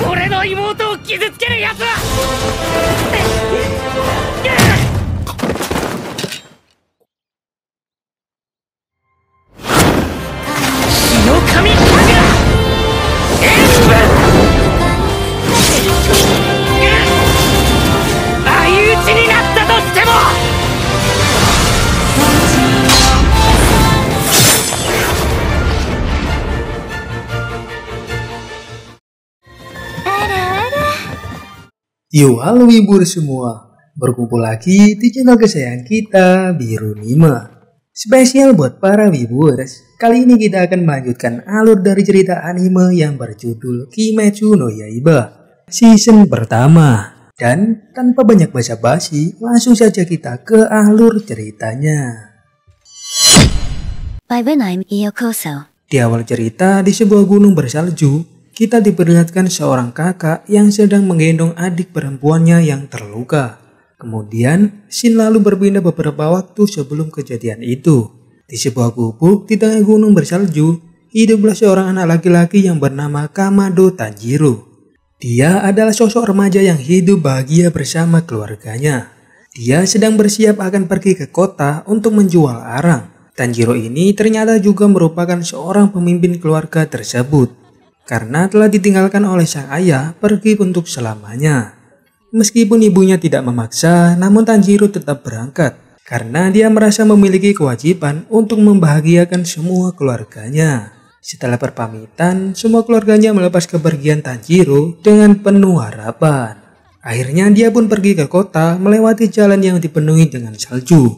俺の妹を傷つける奴は日の神神楽エースブ相打ちになったとしてもYo, halo wibur semua. Berkumpul lagi di channel kesayangan kita, Biru Nima. Spesial buat para wiburs. Kali ini kita akan melanjutkan alur dari cerita anime yang berjudul Kimetsu no Yaiba season pertama. Dan tanpa banyak basa-basi, langsung saja kita ke alur ceritanya. Di awal cerita, di sebuah gunung bersalju, kita diperlihatkan seorang kakak yang sedang menggendong adik perempuannya yang terluka. Kemudian, scene lalu berpindah beberapa waktu sebelum kejadian itu. Di sebuah gubuk di tengah gunung bersalju, hiduplah seorang anak laki-laki yang bernama Kamado Tanjiro. Dia adalah sosok remaja yang hidup bahagia bersama keluarganya. Dia sedang bersiap akan pergi ke kota untuk menjual arang. Tanjiro ini ternyata juga merupakan seorang pemimpin keluarga tersebut, karena telah ditinggalkan oleh sang ayah pergi untuk selamanya. Meskipun ibunya tidak memaksa, namun Tanjiro tetap berangkat karena dia merasa memiliki kewajiban untuk membahagiakan semua keluarganya. Setelah berpamitan, semua keluarganya melepas kepergian Tanjiro dengan penuh harapan. Akhirnya dia pun pergi ke kota melewati jalan yang dipenuhi dengan salju.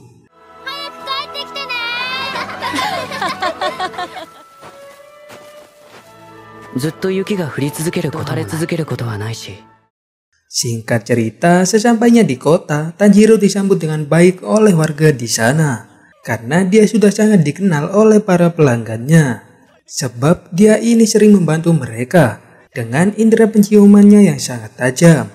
Singkat cerita, sesampainya di kota, Tanjiro disambut dengan baik oleh warga di sana karena dia sudah sangat dikenal oleh para pelanggannya. Sebab dia ini sering membantu mereka dengan indera penciumannya yang sangat tajam.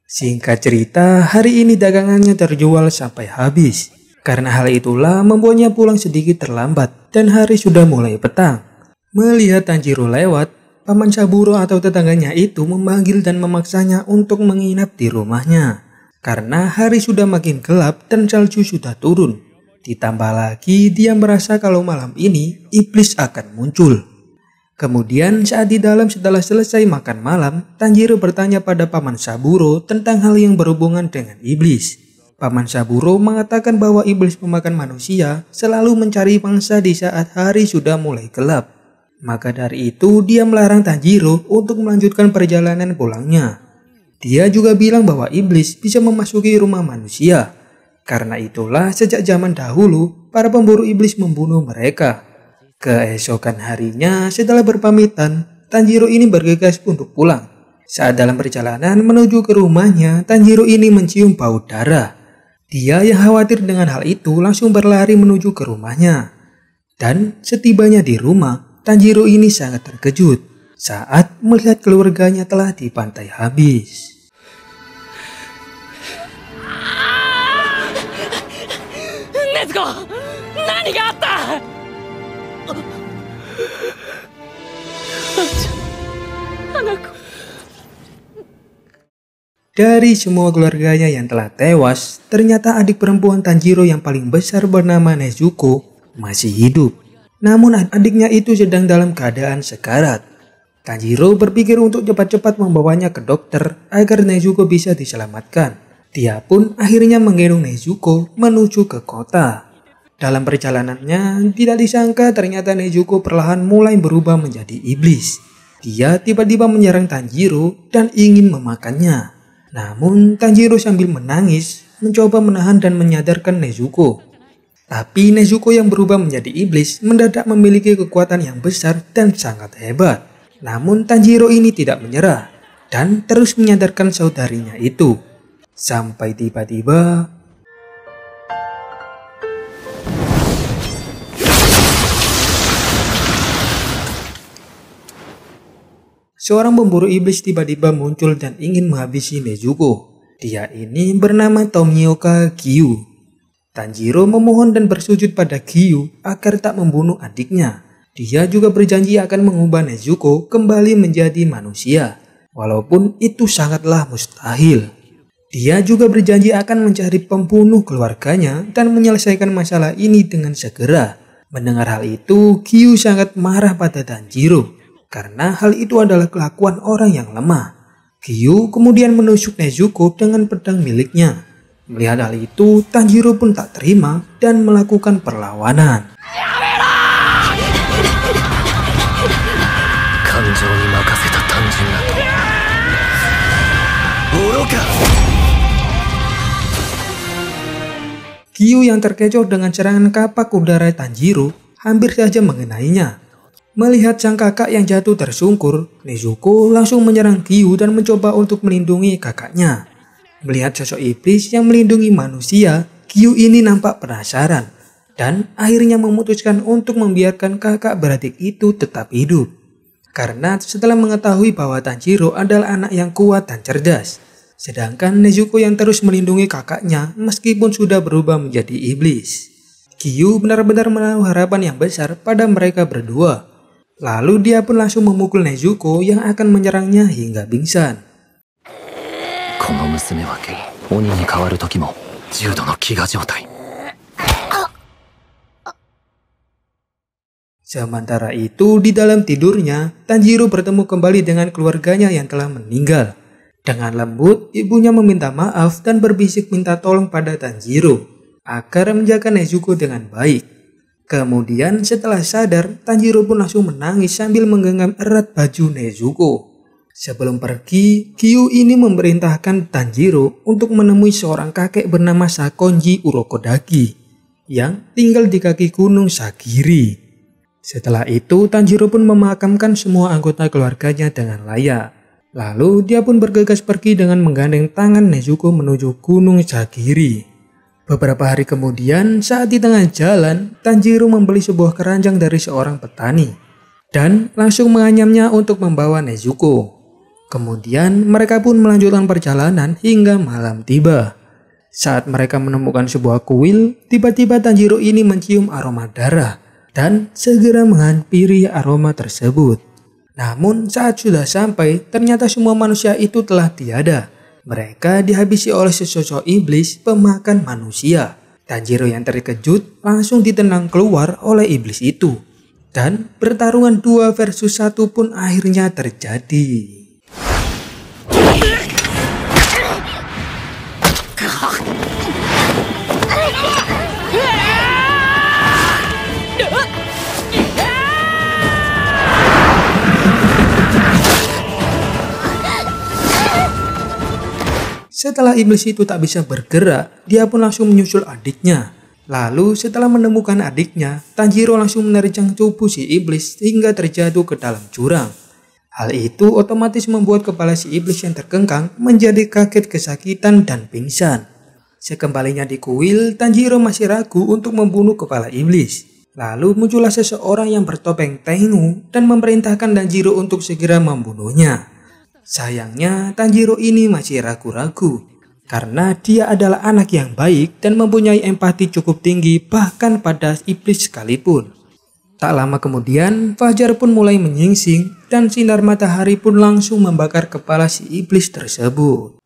Singkat cerita, hari ini dagangannya terjual sampai habis. Karena hal itulah membuatnya pulang sedikit terlambat dan hari sudah mulai petang. Melihat Tanjiro lewat, Paman Saburo atau tetangganya itu memanggil dan memaksanya untuk menginap di rumahnya. Karena hari sudah makin gelap dan salju sudah turun. Ditambah lagi dia merasa kalau malam ini iblis akan muncul. Kemudian saat di dalam setelah selesai makan malam, Tanjiro bertanya pada Paman Saburo tentang hal yang berhubungan dengan iblis. Paman Saburo mengatakan bahwa iblis pemakan manusia selalu mencari mangsa di saat hari sudah mulai gelap. Maka dari itu dia melarang Tanjiro untuk melanjutkan perjalanan pulangnya. Dia juga bilang bahwa iblis bisa memasuki rumah manusia. Karena itulah sejak zaman dahulu para pemburu iblis membunuh mereka. Keesokan harinya setelah berpamitan, Tanjiro ini bergegas untuk pulang. Saat dalam perjalanan menuju ke rumahnya, Tanjiro ini mencium bau darah. Dia yang khawatir dengan hal itu langsung berlari menuju ke rumahnya. Dan setibanya di rumah, Tanjiro ini sangat terkejut saat melihat keluarganya telah dibantai habis. Nezuko, nani ga atta? Anakku. Dari semua keluarganya yang telah tewas, ternyata adik perempuan Tanjiro yang paling besar bernama Nezuko masih hidup. Namun adiknya itu sedang dalam keadaan sekarat. Tanjiro berpikir untuk cepat-cepat membawanya ke dokter agar Nezuko bisa diselamatkan. Dia pun akhirnya menggendong Nezuko menuju ke kota. Dalam perjalanannya, tidak disangka ternyata Nezuko perlahan mulai berubah menjadi iblis. Dia tiba-tiba menyerang Tanjiro dan ingin memakannya. Namun Tanjiro sambil menangis mencoba menahan dan menyadarkan Nezuko. Tapi Nezuko yang berubah menjadi iblis mendadak memiliki kekuatan yang besar dan sangat hebat. Namun Tanjiro ini tidak menyerah dan terus menyadarkan saudarinya itu. Sampai tiba-tiba seorang pemburu iblis tiba-tiba muncul dan ingin menghabisi Nezuko. Dia ini bernama Tomioka Gyu. Tanjiro memohon dan bersujud pada Gyu agar tak membunuh adiknya. Dia juga berjanji akan mengubah Nezuko kembali menjadi manusia. walaupun itu sangatlah mustahil. Dia juga berjanji akan mencari pembunuh keluarganya dan menyelesaikan masalah ini dengan segera. Mendengar hal itu, Giyu sangat marah pada Tanjiro karena hal itu adalah kelakuan orang yang lemah. Giyu kemudian menusuk Nezuko dengan pedang miliknya. Melihat hal itu, Tanjiro pun tak terima dan melakukan perlawanan. Giyu yang terkecoh dengan serangan kapak udara Tanjiro hampir saja mengenainya. Melihat sang kakak yang jatuh tersungkur, Nezuko langsung menyerang Giyu dan mencoba untuk melindungi kakaknya. Melihat sosok iblis yang melindungi manusia, Giyu ini nampak penasaran dan akhirnya memutuskan untuk membiarkan kakak beradik itu tetap hidup. Karena setelah mengetahui bahwa Tanjiro adalah anak yang kuat dan cerdas, sedangkan Nezuko yang terus melindungi kakaknya meskipun sudah berubah menjadi iblis. Giyu benar-benar menaruh harapan yang besar pada mereka berdua. Lalu dia pun langsung memukul Nezuko yang akan menyerangnya hingga pingsan. Sementara itu, di dalam tidurnya, Tanjiro bertemu kembali dengan keluarganya yang telah meninggal. Dengan lembut, ibunya meminta maaf dan berbisik minta tolong pada Tanjiro agar menjaga Nezuko dengan baik. Kemudian setelah sadar, Tanjiro pun langsung menangis sambil menggenggam erat baju Nezuko. Sebelum pergi, Giyu ini memerintahkan Tanjiro untuk menemui seorang kakek bernama Sakonji Urokodaki yang tinggal di kaki gunung Sagiri. Setelah itu, Tanjiro pun memakamkan semua anggota keluarganya dengan layak. Lalu dia pun bergegas pergi dengan menggandeng tangan Nezuko menuju gunung Sagiri. Beberapa hari kemudian, saat di tengah jalan, Tanjiro membeli sebuah keranjang dari seorang petani dan langsung menganyamnya untuk membawa Nezuko. Kemudian mereka pun melanjutkan perjalanan hingga malam tiba. Saat mereka menemukan sebuah kuil, tiba-tiba Tanjiro ini mencium aroma darah dan segera menghampiri aroma tersebut. Namun saat sudah sampai, ternyata semua manusia itu telah tiada. Mereka dihabisi oleh sesosok iblis pemakan manusia. Tanjiro yang terkejut langsung ditendang keluar oleh iblis itu. Dan pertarungan 2 versus 1 pun akhirnya terjadi. Setelah iblis itu tak bisa bergerak, dia pun langsung menyusul adiknya. Lalu setelah menemukan adiknya, Tanjiro langsung menerjang tubuh si iblis hingga terjatuh ke dalam jurang. Hal itu otomatis membuat kepala si iblis yang terkengkang menjadi kaget, kesakitan, dan pingsan. Sekembalinya di kuil, Tanjiro masih ragu untuk membunuh kepala iblis. Lalu muncullah seseorang yang bertopeng Tengu dan memerintahkan Tanjiro untuk segera membunuhnya. Sayangnya Tanjiro ini masih ragu-ragu karena dia adalah anak yang baik dan mempunyai empati cukup tinggi bahkan pada iblis sekalipun. Tak lama kemudian fajar pun mulai menyingsing dan sinar matahari pun langsung membakar kepala si iblis tersebut.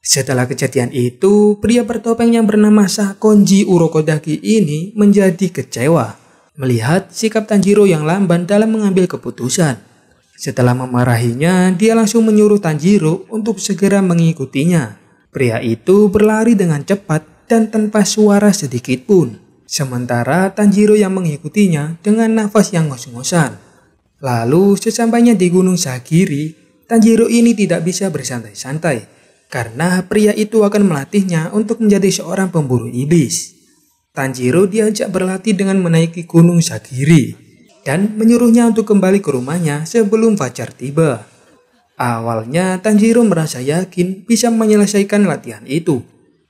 Setelah kejadian itu, pria bertopeng yang bernama Sakonji Urokodaki ini menjadi kecewa melihat sikap Tanjiro yang lamban dalam mengambil keputusan. Setelah memarahinya, dia langsung menyuruh Tanjiro untuk segera mengikutinya. Pria itu berlari dengan cepat dan tanpa suara sedikit pun. Sementara Tanjiro yang mengikutinya dengan nafas yang ngos-ngosan. Lalu sesampainya di Gunung Sagiri, Tanjiro ini tidak bisa bersantai-santai karena pria itu akan melatihnya untuk menjadi seorang pemburu iblis. Tanjiro diajak berlatih dengan menaiki Gunung Sagiri dan menyuruhnya untuk kembali ke rumahnya sebelum fajar tiba. Awalnya Tanjiro merasa yakin bisa menyelesaikan latihan itu.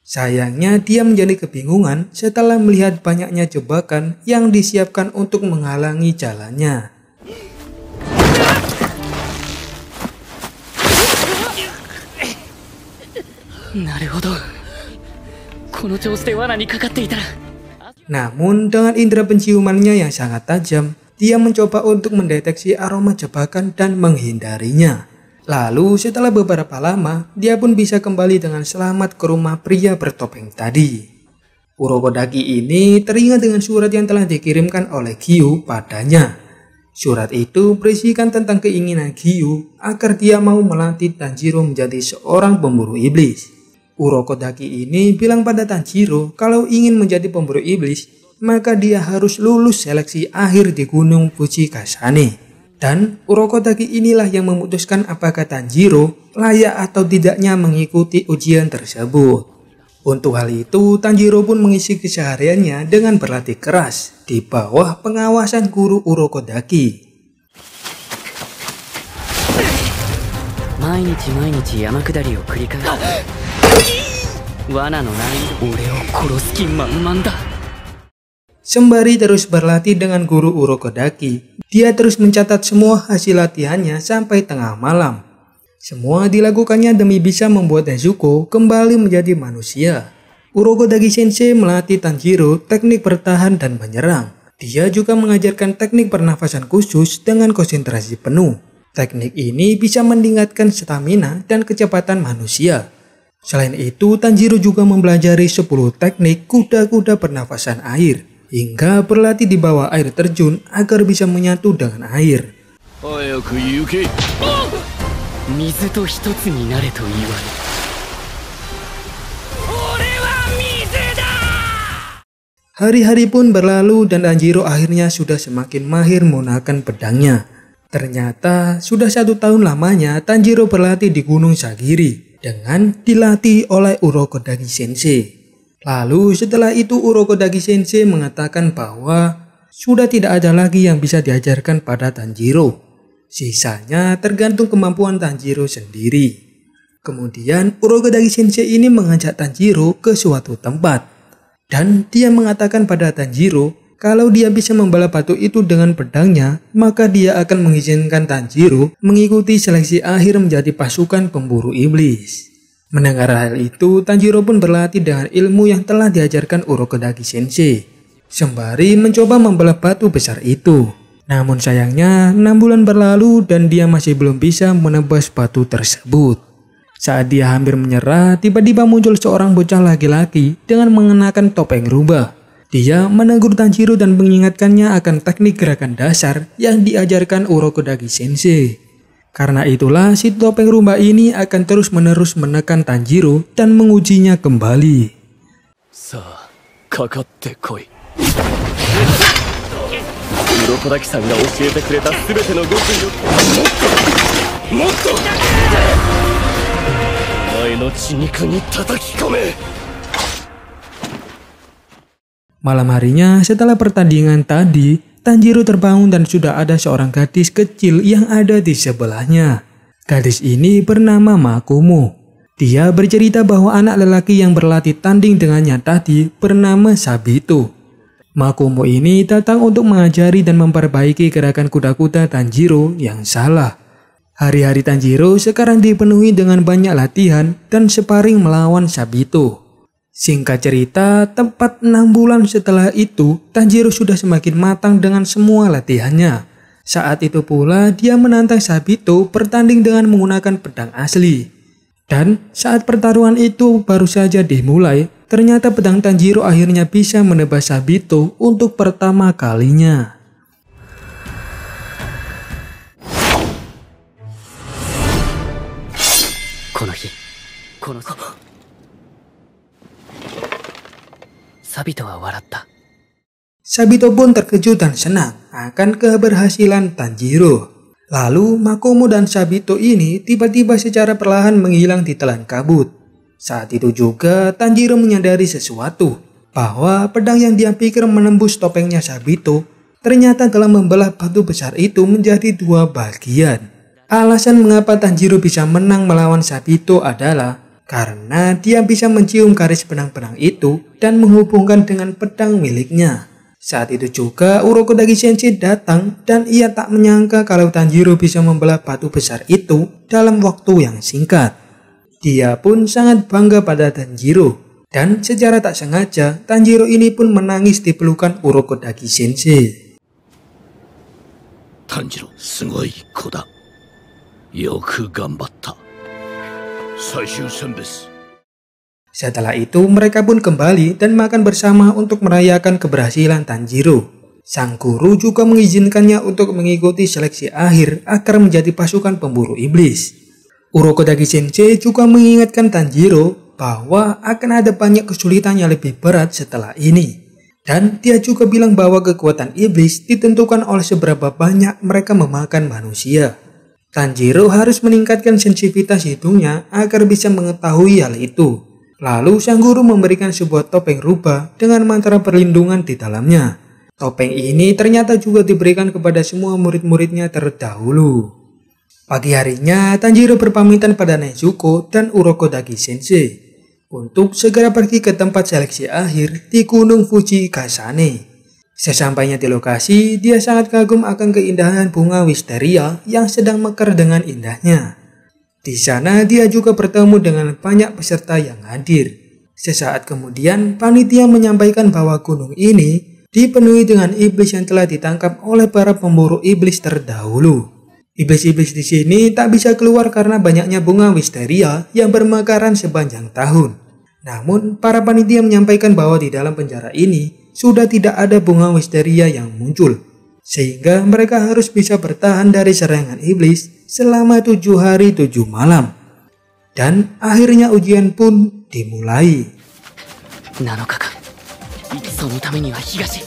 Sayangnya dia menjadi kebingungan setelah melihat banyaknya jebakan yang disiapkan untuk menghalangi jalannya. この調子で罠にかかっていたら。 Namun dengan indera penciumannya yang sangat tajam, dia mencoba untuk mendeteksi aroma jebakan dan menghindarinya. Lalu setelah beberapa lama, dia pun bisa kembali dengan selamat ke rumah pria bertopeng tadi. Urokodaki ini teringat dengan surat yang telah dikirimkan oleh Gyu padanya. Surat itu berisikan tentang keinginan Gyu agar dia mau melatih Tanjiro menjadi seorang pemburu iblis. Urokodaki ini bilang pada Tanjiro kalau ingin menjadi pemburu iblis, maka dia harus lulus seleksi akhir di Gunung Fujikasane. Dan Urokodaki inilah yang memutuskan apakah Tanjiro layak atau tidaknya mengikuti ujian tersebut. Untuk hal itu, Tanjiro pun mengisi kesehariannya dengan berlatih keras di bawah pengawasan guru Urokodaki. 毎日毎日山下りを繰り返す。罠の難易度、俺を殺す気満々だ。 Sembari terus berlatih dengan guru Urokodaki, dia terus mencatat semua hasil latihannya sampai tengah malam. Semua dilakukannya demi bisa membuat Nezuko kembali menjadi manusia. Urokodaki Sensei melatih Tanjiro teknik bertahan dan menyerang. Dia juga mengajarkan teknik pernafasan khusus dengan konsentrasi penuh. Teknik ini bisa meningkatkan stamina dan kecepatan manusia. Selain itu, Tanjiro juga mempelajari 10 teknik kuda-kuda pernafasan air, hingga berlatih di bawah air terjun agar bisa menyatu dengan air. 水と一つになれと言われ。俺は水だ。 Hari-hari pun berlalu dan Tanjiro akhirnya sudah semakin mahir menggunakan pedangnya. Ternyata sudah 1 tahun lamanya Tanjiro berlatih di Gunung Sagiri dengan dilatih oleh Urokodaki Sensei. Lalu setelah itu Urokodaki Sensei mengatakan bahwa sudah tidak ada lagi yang bisa diajarkan pada Tanjiro. Sisanya tergantung kemampuan Tanjiro sendiri. Kemudian Urokodaki Sensei ini mengajak Tanjiro ke suatu tempat. Dan dia mengatakan pada Tanjiro kalau dia bisa membalas batu itu dengan pedangnya, maka dia akan mengizinkan Tanjiro mengikuti seleksi akhir menjadi pasukan pemburu iblis. Mendengar hal itu, Tanjiro pun berlatih dengan ilmu yang telah diajarkan Urokodaki Sensei, sembari mencoba membelah batu besar itu. Namun sayangnya 6 bulan berlalu dan dia masih belum bisa menebas batu tersebut. Saat dia hampir menyerah, tiba-tiba muncul seorang bocah laki-laki dengan mengenakan topeng rubah. Dia menegur Tanjiro dan mengingatkannya akan teknik gerakan dasar yang diajarkan Urokodaki Sensei. Karena itulah si topeng rubah ini akan terus-menerus menekan Tanjiro dan mengujinya kembali. Sa, kakatte koi. Urokodaki-san ga oshiete kureta subete no gokui o motto omae no chiniku ni tatakikome. Malam harinya setelah pertandingan tadi, Tanjiro terbangun dan sudah ada seorang gadis kecil yang ada di sebelahnya. Gadis ini bernama Makomo. Dia bercerita bahwa anak lelaki yang berlatih tanding dengannya tadi bernama Sabito. Makomo ini datang untuk mengajari dan memperbaiki gerakan kuda-kuda Tanjiro yang salah. Hari-hari Tanjiro sekarang dipenuhi dengan banyak latihan dan sparring melawan Sabito. Singkat cerita, tepat 6 bulan setelah itu, Tanjiro sudah semakin matang dengan semua latihannya. Saat itu pula dia menantang Sabito bertanding dengan menggunakan pedang asli. Dan saat pertarungan itu baru saja dimulai, ternyata pedang Tanjiro akhirnya bisa menebas Sabito untuk pertama kalinya. Sabito pun terkejut dan senang akan keberhasilan Tanjiro. Lalu Makomo dan Sabito ini tiba-tiba secara perlahan menghilang di telan kabut. Saat itu juga Tanjiro menyadari sesuatu, bahwa pedang yang dia pikir menembus topengnya Sabito ternyata telah membelah batu besar itu menjadi 2 bagian. Alasan mengapa Tanjiro bisa menang melawan Sabito adalah karena dia bisa mencium garis benang-benang itu dan menghubungkan dengan pedang miliknya. Saat itu juga Urokodaki Sensei datang dan ia tak menyangka kalau Tanjiro bisa membelah batu besar itu dalam waktu yang singkat. Dia pun sangat bangga pada Tanjiro. Dan secara tak sengaja, Tanjiro ini pun menangis di pelukan Urokodaki Sensei. 炭治郎すごい子だ。よく頑張った。最終選別。 Setelah itu mereka pun kembali dan makan bersama untuk merayakan keberhasilan Tanjiro. Sang guru juga mengizinkannya untuk mengikuti seleksi akhir agar menjadi pasukan pemburu iblis. Urokodaki Sensei juga mengingatkan Tanjiro bahwa akan ada banyak kesulitan yang lebih berat setelah ini. Dan dia juga bilang bahwa kekuatan iblis ditentukan oleh seberapa banyak mereka memakan manusia. Tanjiro harus meningkatkan sensitivitas hidungnya agar bisa mengetahui hal itu. Lalu sang guru memberikan sebuah topeng rubah dengan mantra perlindungan di dalamnya. Topeng ini ternyata juga diberikan kepada semua murid-muridnya terdahulu. Pagi harinya, Tanjiro berpamitan pada Nezuko dan Urokodaki Sensei untuk segera pergi ke tempat seleksi akhir di Gunung Fuji Kasane. Sesampainya di lokasi, dia sangat kagum akan keindahan bunga wisteria yang sedang mekar dengan indahnya. Di sana dia juga bertemu dengan banyak peserta yang hadir. Sesaat kemudian, panitia menyampaikan bahwa gunung ini dipenuhi dengan iblis yang telah ditangkap oleh para pemburu iblis terdahulu. Iblis-iblis di sini tak bisa keluar karena banyaknya bunga wisteria yang bermekaran sepanjang tahun. Namun, para panitia menyampaikan bahwa di dalam penjara ini sudah tidak ada bunga wisteria yang muncul, sehingga mereka harus bisa bertahan dari serangan iblis selama 7 hari 7 malam. Dan akhirnya ujian pun dimulai. 7日間、戦のためには東。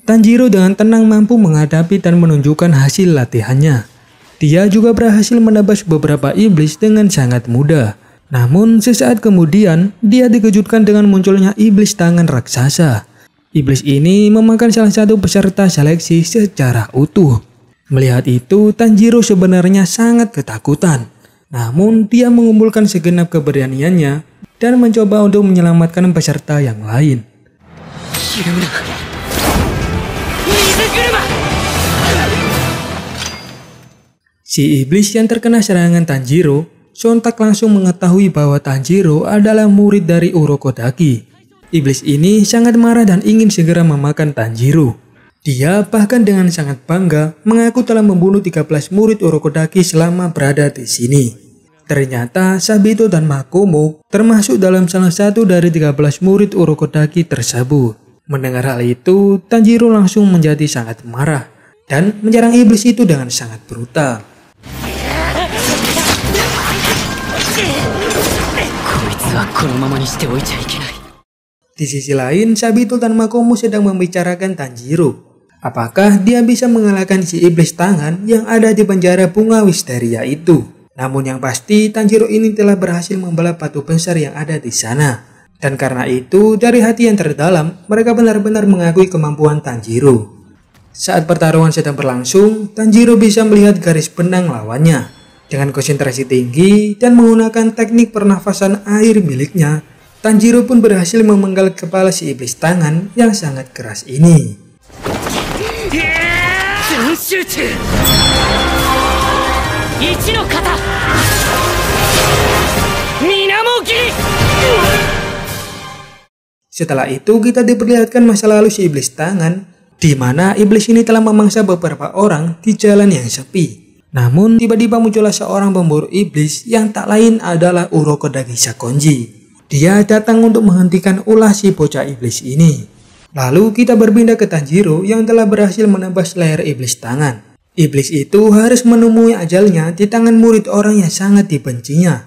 Tanjiro dengan tenang mampu menghadapi dan menunjukkan hasil latihannya. Dia juga berhasil menebas beberapa iblis dengan sangat mudah. Namun sesaat kemudian, dia dikejutkan dengan munculnya iblis tangan raksasa. Iblis ini memakan salah satu peserta seleksi secara utuh. Melihat itu, Tanjiro sebenarnya sangat ketakutan. Namun dia mengumpulkan segenap keberaniannya dan mencoba untuk menyelamatkan peserta yang lain. Si iblis yang terkena serangan Tanjiro sontak langsung mengetahui bahwa Tanjiro adalah murid dari Urokodaki. Iblis ini sangat marah dan ingin segera memakan Tanjiro. Dia bahkan dengan sangat bangga mengaku telah membunuh 13 murid Urokodaki selama berada di sini. Ternyata Sabito dan Makomo termasuk dalam salah satu dari 13 murid Urokodaki tersebut. Mendengar hal itu, Tanjiro langsung menjadi sangat marah dan menyerang iblis itu dengan sangat brutal. Di sisi lain, Sabito dan Makomo sedang membicarakan Tanjiro. Apakah dia bisa mengalahkan si iblis tangan yang ada di penjara bunga wisteria itu? Namun yang pasti, Tanjiro ini telah berhasil membelah batu besar yang ada di sana. Dan karena itu, dari hati yang terdalam, mereka benar-benar mengakui kemampuan Tanjiro. Saat pertarungan sedang berlangsung, Tanjiro bisa melihat garis benang lawannya. Dengan konsentrasi tinggi dan menggunakan teknik pernafasan air miliknya, Tanjiro pun berhasil memenggal kepala si iblis tangan yang sangat keras ini. Setelah itu kita diperlihatkan masa lalu si iblis tangan, di mana iblis ini telah memangsa beberapa orang di jalan yang sepi. Namun tiba-tiba muncullah seorang pemburu iblis yang tak lain adalah Urokodaki Shakonji. Dia datang untuk menghentikan ulah si bocah iblis ini. Lalu kita berpindah ke Tanjiro yang telah berhasil menebas leher iblis tangan. Iblis itu harus menemui ajalnya di tangan murid orang yang sangat dibencinya.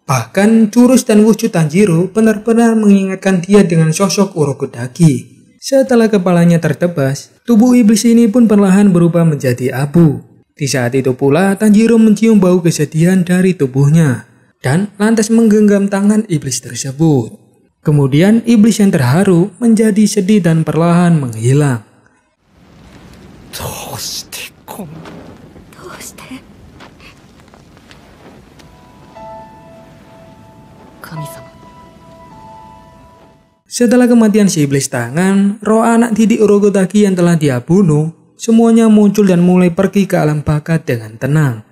Bahkan jurus dan wujud Tanjiro benar-benar mengingatkan dia dengan sosok Urokodaki. Setelah kepalanya tertebas, tubuh iblis ini pun perlahan berubah menjadi abu. Di saat itu pula Tanjiro mencium bau kesedihan dari tubuhnya dan lantas menggenggam tangan iblis tersebut. Kemudian iblis yang terharu menjadi sedih dan perlahan menghilang. Setelah kematian si iblis tangan, roh anak didik Urokodaki yang telah dia bunuh semuanya muncul dan mulai pergi ke alam bakat dengan tenang.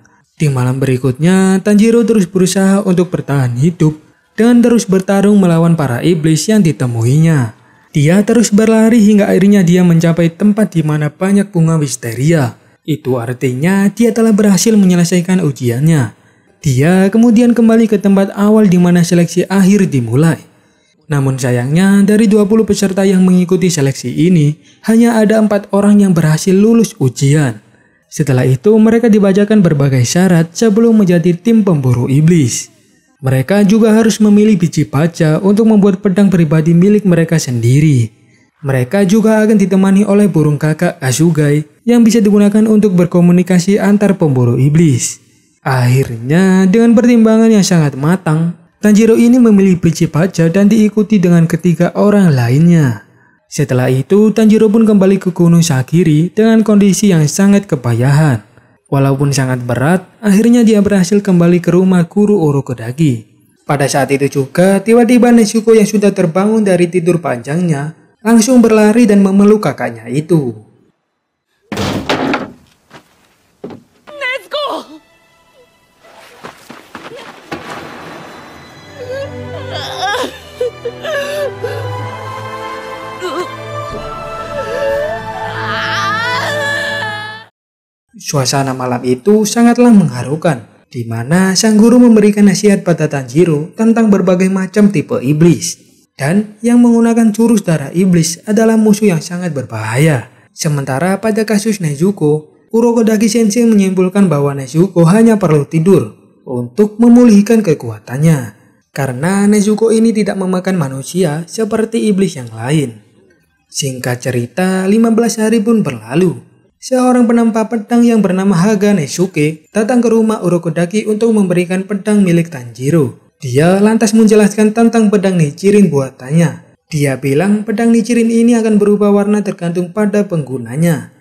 Di malam berikutnya, Tanjiro terus berusaha untuk bertahan hidup dengan terus bertarung melawan para iblis yang ditemuinya. Dia terus berlari hingga akhirnya dia mencapai tempat di mana banyak bunga wisteria. Itu artinya dia telah berhasil menyelesaikan ujiannya. Dia kemudian kembali ke tempat awal di mana seleksi akhir dimulai. Namun sayangnya dari 20 peserta yang mengikuti seleksi ini, hanya ada 4 orang yang berhasil lulus ujian. Setelah itu mereka dibacakan berbagai syarat sebelum menjadi tim pemburu iblis. Mereka juga harus memilih biji baja untuk membuat pedang pribadi milik mereka sendiri. Mereka juga akan ditemani oleh burung kakak Asugai yang bisa digunakan untuk berkomunikasi antar pemburu iblis. Akhirnya dengan pertimbangan yang sangat matang, Tanjiro ini memilih biji baja dan diikuti dengan ketiga orang lainnya. Setelah itu Tanjiro pun kembali ke Gunung Sagiri dengan kondisi yang sangat kepayahan. Walaupun sangat berat, akhirnya dia berhasil kembali ke rumah guru Urokodaki. Pada saat itu juga, tiba-tiba Nezuko yang sudah terbangun dari tidur panjangnya, langsung berlari dan memeluk kakaknya itu. Nezuko! Suasana malam itu sangatlah mengharukan, di mana sang guru memberikan nasihat pada Tanjiro tentang berbagai macam tipe iblis. Dan yang menggunakan jurus darah iblis adalah musuh yang sangat berbahaya. Sementara pada kasus Nezuko, Urokodaki Sensei menyimpulkan bahwa Nezuko hanya perlu tidur untuk memulihkan kekuatannya. Karena Nezuko ini tidak memakan manusia seperti iblis yang lain. Singkat cerita, 15 hari pun berlalu. Seorang penempa pedang yang bernama Haga Nesuke datang ke rumah Urokodaki untuk memberikan pedang milik Tanjiro. Dia lantas menjelaskan tentang pedang Nichirin buatannya. Dia bilang pedang Nichirin ini akan berubah warna tergantung pada penggunanya.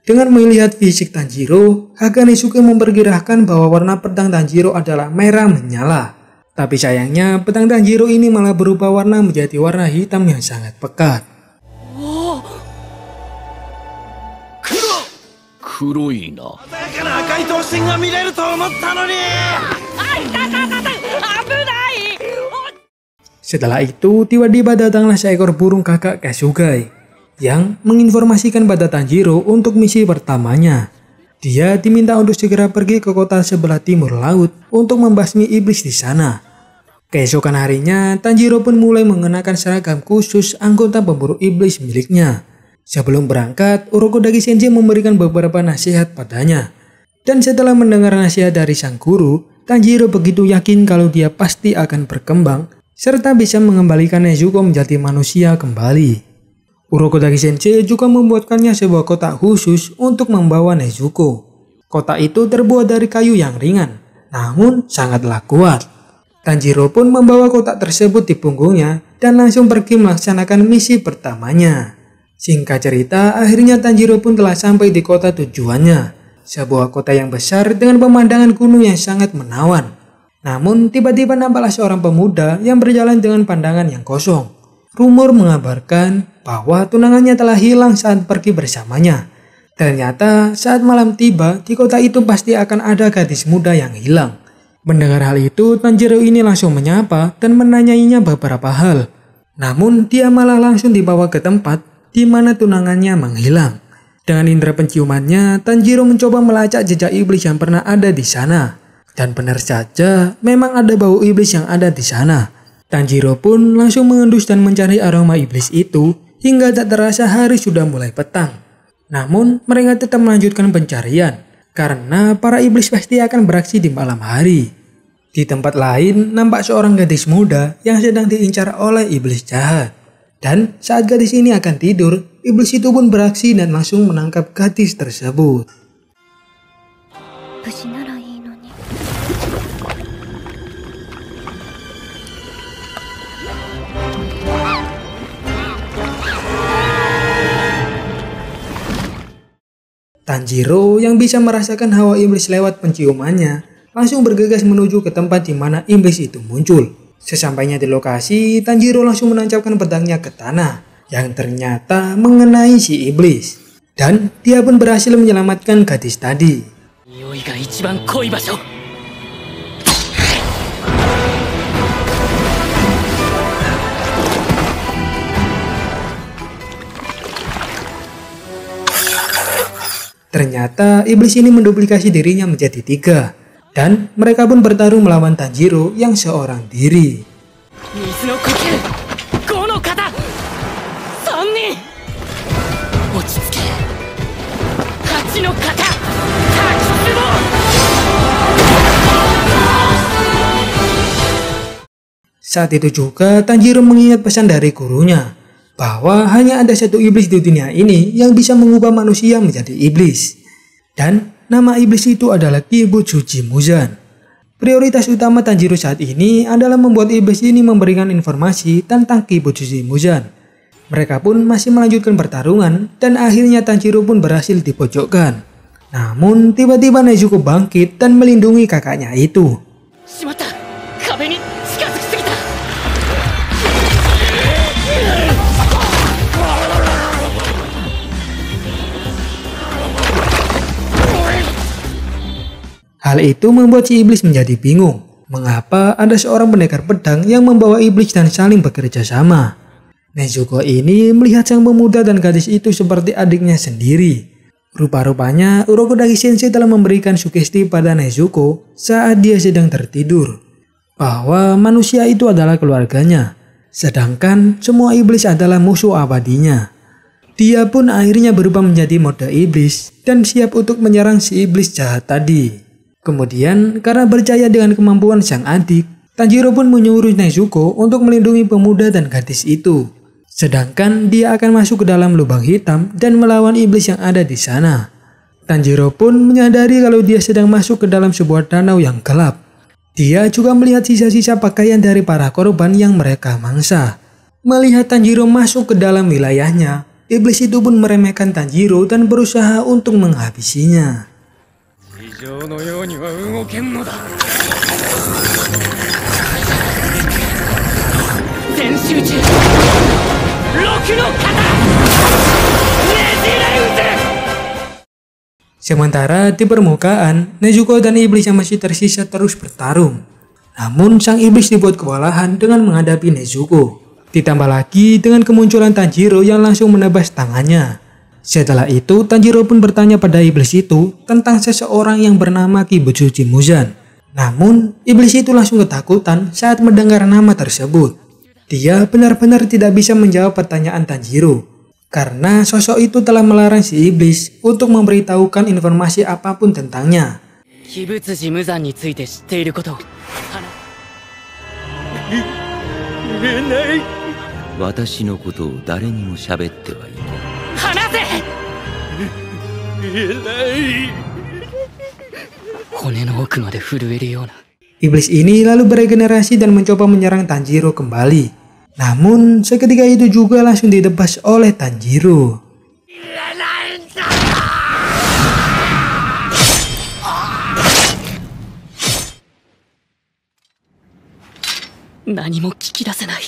Dengan melihat fisik Tanjiro, Haga Nesuke memperkirakan bahwa warna pedang Tanjiro adalah merah menyala. Tapi sayangnya pedang Tanjiro ini malah berubah warna menjadi warna hitam yang sangat pekat. 黒いな。鮮やかな赤い頭身が見れると思ったのに。危ない。 Setelah itu, tiba-tiba datanglah seekor burung kakak Kasugai yang menginformasikan pada Tanjiro untuk misi pertamanya. Dia diminta untuk segera pergi ke kota sebelah timur laut untuk membasmi iblis di sana. Keesokan harinya, Tanjiro pun mulai mengenakan seragam khusus anggota pemburu iblis miliknya. Sebelum berangkat, Urokodaki Sensei memberikan beberapa nasihat padanya. Dan setelah mendengar nasihat dari sang guru, Tanjiro begitu yakin kalau dia pasti akan berkembang, serta bisa mengembalikan Nezuko menjadi manusia kembali. Urokodaki Sensei juga membuatkannya sebuah kotak khusus untuk membawa Nezuko. Kotak itu terbuat dari kayu yang ringan, namun sangatlah kuat. Tanjiro pun membawa kotak tersebut di punggungnya dan langsung pergi melaksanakan misi pertamanya. Singkat cerita, akhirnya Tanjiro pun telah sampai di kota tujuannya. Sebuah kota yang besar dengan pemandangan gunung yang sangat menawan. Namun tiba-tiba nampaklah seorang pemuda yang berjalan dengan pandangan yang kosong. Rumor mengabarkan bahwa tunangannya telah hilang saat pergi bersamanya. Ternyata saat malam tiba, di kota itu pasti akan ada gadis muda yang hilang. Mendengar hal itu, Tanjiro ini langsung menyapa dan menanyainya beberapa hal. Namun dia malah langsung dibawa ke tempat di mana tunangannya menghilang. Dengan indera penciumannya, Tanjiro mencoba melacak jejak iblis yang pernah ada di sana. Dan benar saja, memang ada bau iblis yang ada di sana. Tanjiro pun langsung mengendus dan mencari aroma iblis itu hingga tak terasa hari sudah mulai petang. Namun mereka tetap melanjutkan pencarian karena para iblis pasti akan beraksi di malam hari. Di tempat lain nampak seorang gadis muda yang sedang diincar oleh iblis jahat. Dan saat gadis ini akan tidur, iblis itu pun beraksi dan langsung menangkap gadis tersebut. Tanjiro yang bisa merasakan hawa iblis lewat penciumannya langsung bergegas menuju ke tempat di mana iblis itu muncul. Sesampainya di lokasi, Tanjiro langsung menancapkan pedangnya ke tanah yang ternyata mengenai si iblis. Dan dia pun berhasil menyelamatkan gadis tadi. 恋が一番濃い場所。 Ternyata iblis ini menduplikasi dirinya menjadi 3. Dan mereka pun bertarung melawan Tanjiro yang seorang diri. 水の呼吸5の型3人落ち着け8の型滝壺 Saat itu juga Tanjiro mengingat pesan dari gurunya bahwa hanya ada satu iblis di dunia ini yang bisa mengubah manusia menjadi iblis. Dan nama iblis itu adalah Kibutsuji Muzan. Prioritas utama Tanjiro saat ini adalah membuat iblis ini memberikan informasi tentang Kibutsuji Muzan. Mereka pun masih melanjutkan pertarungan dan akhirnya Tanjiro pun berhasil dipojokkan. Namun tiba-tiba Nezuko bangkit dan melindungi kakaknya itu. しまった壁に近づきすぎた Hal itu membuat si iblis menjadi bingung. Mengapa ada seorang pendekar pedang yang membawa iblis dan saling bekerja sama? Nezuko ini melihat sang pemuda dan gadis itu seperti adiknya sendiri. Rupa-rupanya Urokodaki Sensei telah memberikan sugesti pada Nezuko saat dia sedang tertidur, bahwa manusia itu adalah keluarganya, sedangkan semua iblis adalah musuh abadinya. Dia pun akhirnya berubah menjadi mode iblis dan siap untuk menyerang si iblis jahat tadi. Kemudian karena percaya dengan kemampuan sang adik, Tanjiro pun menyuruh Nezuko untuk melindungi pemuda dan gadis itu. Sedangkan dia akan masuk ke dalam lubang hitam dan melawan iblis yang ada di sana. Tanjiro pun menyadari kalau dia sedang masuk ke dalam sebuah danau yang gelap. Dia juga melihat sisa-sisa pakaian dari para korban yang mereka mangsa. Melihat Tanjiro masuk ke dalam wilayahnya, iblis itu pun meremehkan Tanjiro dan berusaha untuk menghabisinya. 以上のようには動けんのだ全集中6の型ねじれ渦 Sementara di permukaan, Nezuko dan iblis yang masih tersisa terus bertarung. Namun sang iblis dibuat kewalahan dengan menghadapi Nezuko. Ditambah lagi dengan kemunculan Tanjiro yang langsung menebas tangannya. Setelah itu, Tanjiro pun bertanya pada iblis itu tentang seseorang yang bernama Kibutsuji Muzan. Namun, iblis itu langsung ketakutan saat mendengar nama tersebut. Dia benar-benar tidak bisa menjawab pertanyaan Tanjiro, karena sosok itu telah melarang si iblis untuk memberitahukan informasi apapun tentangnya. 鬼物寺無惨について知っていることを言えない。私のことを誰にも喋ってはいけない。話せ言えない。骨の奥まで震えるような Iblis ini lalu beregenerasi dan mencoba menyerang Tanjiro kembali. Namun, seketika itu juga langsung ditebas oleh Tanjiro. 何も聞き出せない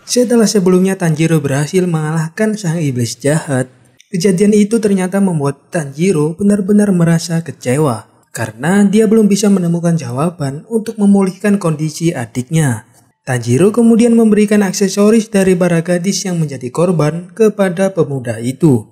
Setelah sebelumnya Tanjiro berhasil mengalahkan sang iblis jahat, kejadian itu ternyata membuat Tanjiro benar-benar merasa kecewa karena dia belum bisa menemukan jawaban untuk memulihkan kondisi adiknya. Tanjiro kemudian memberikan aksesoris dari para gadis yang menjadi korban kepada pemuda itu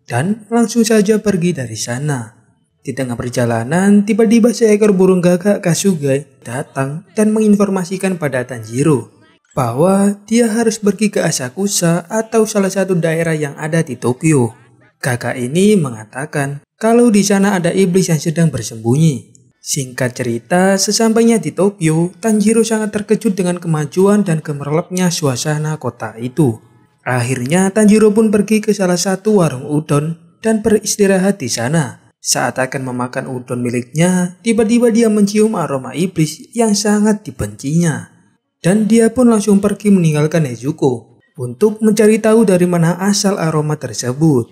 dan langsung saja pergi dari sana. Di tengah perjalanan, tiba-tiba seekor burung gagak Kasugai datang dan menginformasikan pada Tanjiro bahwa dia harus pergi ke Asakusa atau salah satu daerah yang ada di Tokyo. Kakak ini mengatakan kalau di sana ada iblis yang sedang bersembunyi. Singkat cerita, sesampainya di Tokyo, Tanjiro sangat terkejut dengan kemajuan dan gemerlapnya suasana kota itu. Akhirnya Tanjiro pun pergi ke salah satu warung udon dan beristirahat di sana. Saat akan memakan udon miliknya, tiba-tiba dia mencium aroma iblis yang sangat dibencinya. Dan dia pun langsung pergi meninggalkan Nezuko untuk mencari tahu dari mana asal aroma tersebut.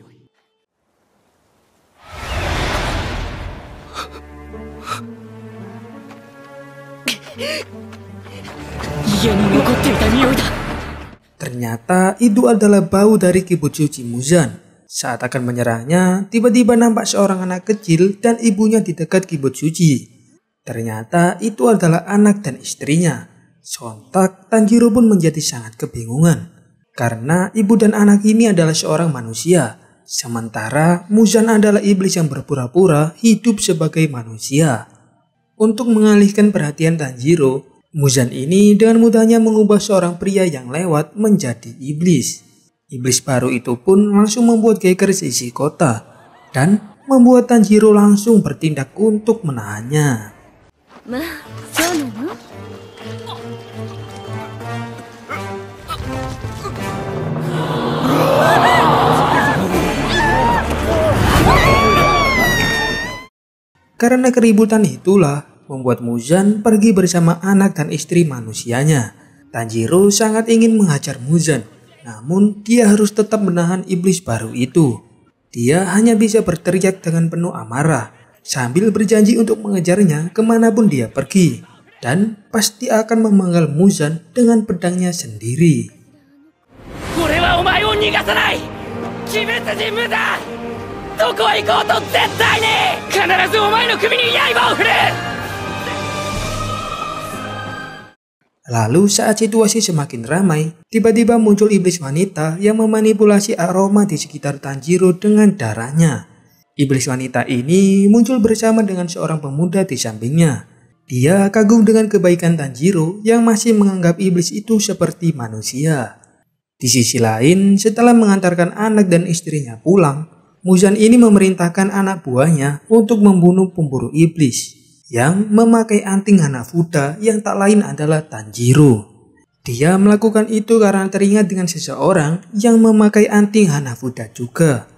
Ternyata itu adalah bau dari Kibutsuji Muzan. Saat akan menyerangnya, tiba-tiba nampak seorang anak kecil dan ibunya di dekat Kibutsuji. Ternyata itu adalah anak dan istrinya. Sontak Tanjiro pun menjadi sangat kebingungan. Karena ibu dan anak ini adalah seorang manusia. Sementara Muzan adalah iblis yang berpura-pura hidup sebagai manusia. Untuk mengalihkan perhatian Tanjiro, Muzan ini dengan mudahnya mengubah seorang pria yang lewat menjadi iblis. Iblis baru itu pun langsung membuat geger seisi kota dan membuat Tanjiro langsung bertindak untuk menahannya. Karena keributan itulah membuat Muzan pergi bersama anak dan istri manusianya. Tanjiro sangat ingin menghajar Muzan. Namun dia harus tetap menahan iblis baru itu. Dia hanya bisa berteriak dengan penuh amarah sambil berjanji untuk mengejarnya kemanapun dia pergi. Dan pasti akan memenggal Muzan dengan pedangnya sendiri. Lalu saat situasi semakin ramai, tiba-tiba muncul iblis wanita yang memanipulasi aroma di sekitar Tanjiro dengan darahnya. Iblis wanita ini muncul bersama dengan seorang pemuda di sampingnya. Dia kagum dengan kebaikan Tanjiro yang masih menganggap iblis itu seperti manusia. Di sisi lain, setelah mengantarkan anak dan istrinya pulang, Muzan ini memerintahkan anak buahnya untuk membunuh pemburu iblis yang memakai anting Hanafuda yang tak lain adalah Tanjiro. Dia melakukan itu karena teringat dengan seseorang yang memakai anting Hanafuda juga.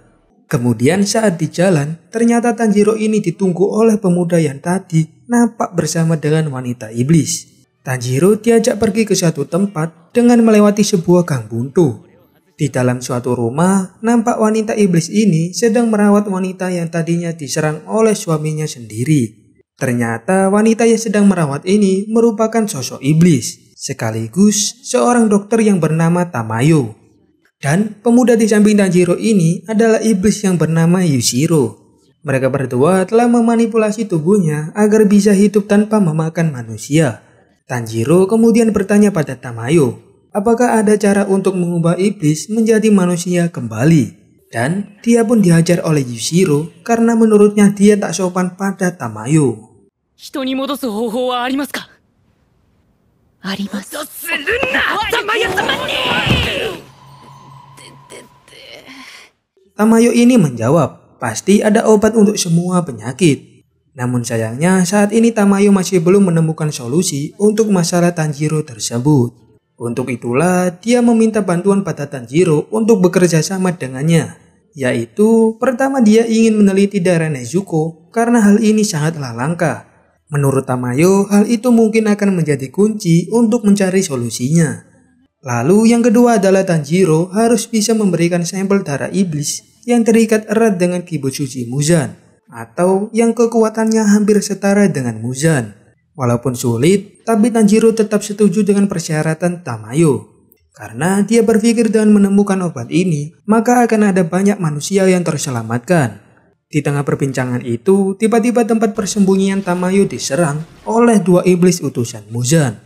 Kemudian saat di jalan, ternyata Tanjiro ini ditunggu oleh pemuda yang tadi nampak bersama dengan wanita iblis. Tanjiro diajak pergi ke suatu tempat dengan melewati sebuah gang buntu. Di dalam suatu rumah, nampak wanita iblis ini sedang merawat wanita yang tadinya diserang oleh suaminya sendiri. Ternyata wanita yang sedang merawat ini merupakan sosok iblis, sekaligus seorang dokter yang bernama Tamayo. Dan pemuda di samping Tanjiro ini adalah iblis yang bernama Yushiro. Mereka berdua telah memanipulasi tubuhnya agar bisa hidup tanpa memakan manusia. Tanjiro kemudian bertanya pada Tamayo, apakah ada cara untuk mengubah iblis menjadi manusia kembali? Dan dia pun dihajar oleh Yushiro karena menurutnya dia tak sopan pada Tamayo. 人に戻す方法はありますか？あります。するな、Tamayo様に。Tamayo ini menjawab, pasti ada obat untuk semua penyakit. Namun sayangnya saat ini Tamayo masih belum menemukan solusi untuk masalah Tanjiro tersebut. Untuk itulah dia meminta bantuan pada Tanjiro untuk bekerja sama dengannya. Yaitu pertama dia ingin meneliti daerah Nezuko karena hal ini sangatlah langka. Menurut Tamayo, hal itu mungkin akan menjadi kunci untuk mencari solusinya. Lalu yang kedua adalah Tanjiro harus bisa memberikan sampel darah iblis yang terikat erat dengan Kibutsuji Muzan, atau yang kekuatannya hampir setara dengan Muzan. Walaupun sulit, tapi Tanjiro tetap setuju dengan persyaratan Tamayo. Karena dia berpikir dengan menemukan obat ini, maka akan ada banyak manusia yang terselamatkan. Di tengah perbincangan itu, tiba-tiba tempat persembunyian Tamayo diserang oleh dua iblis utusan Muzan.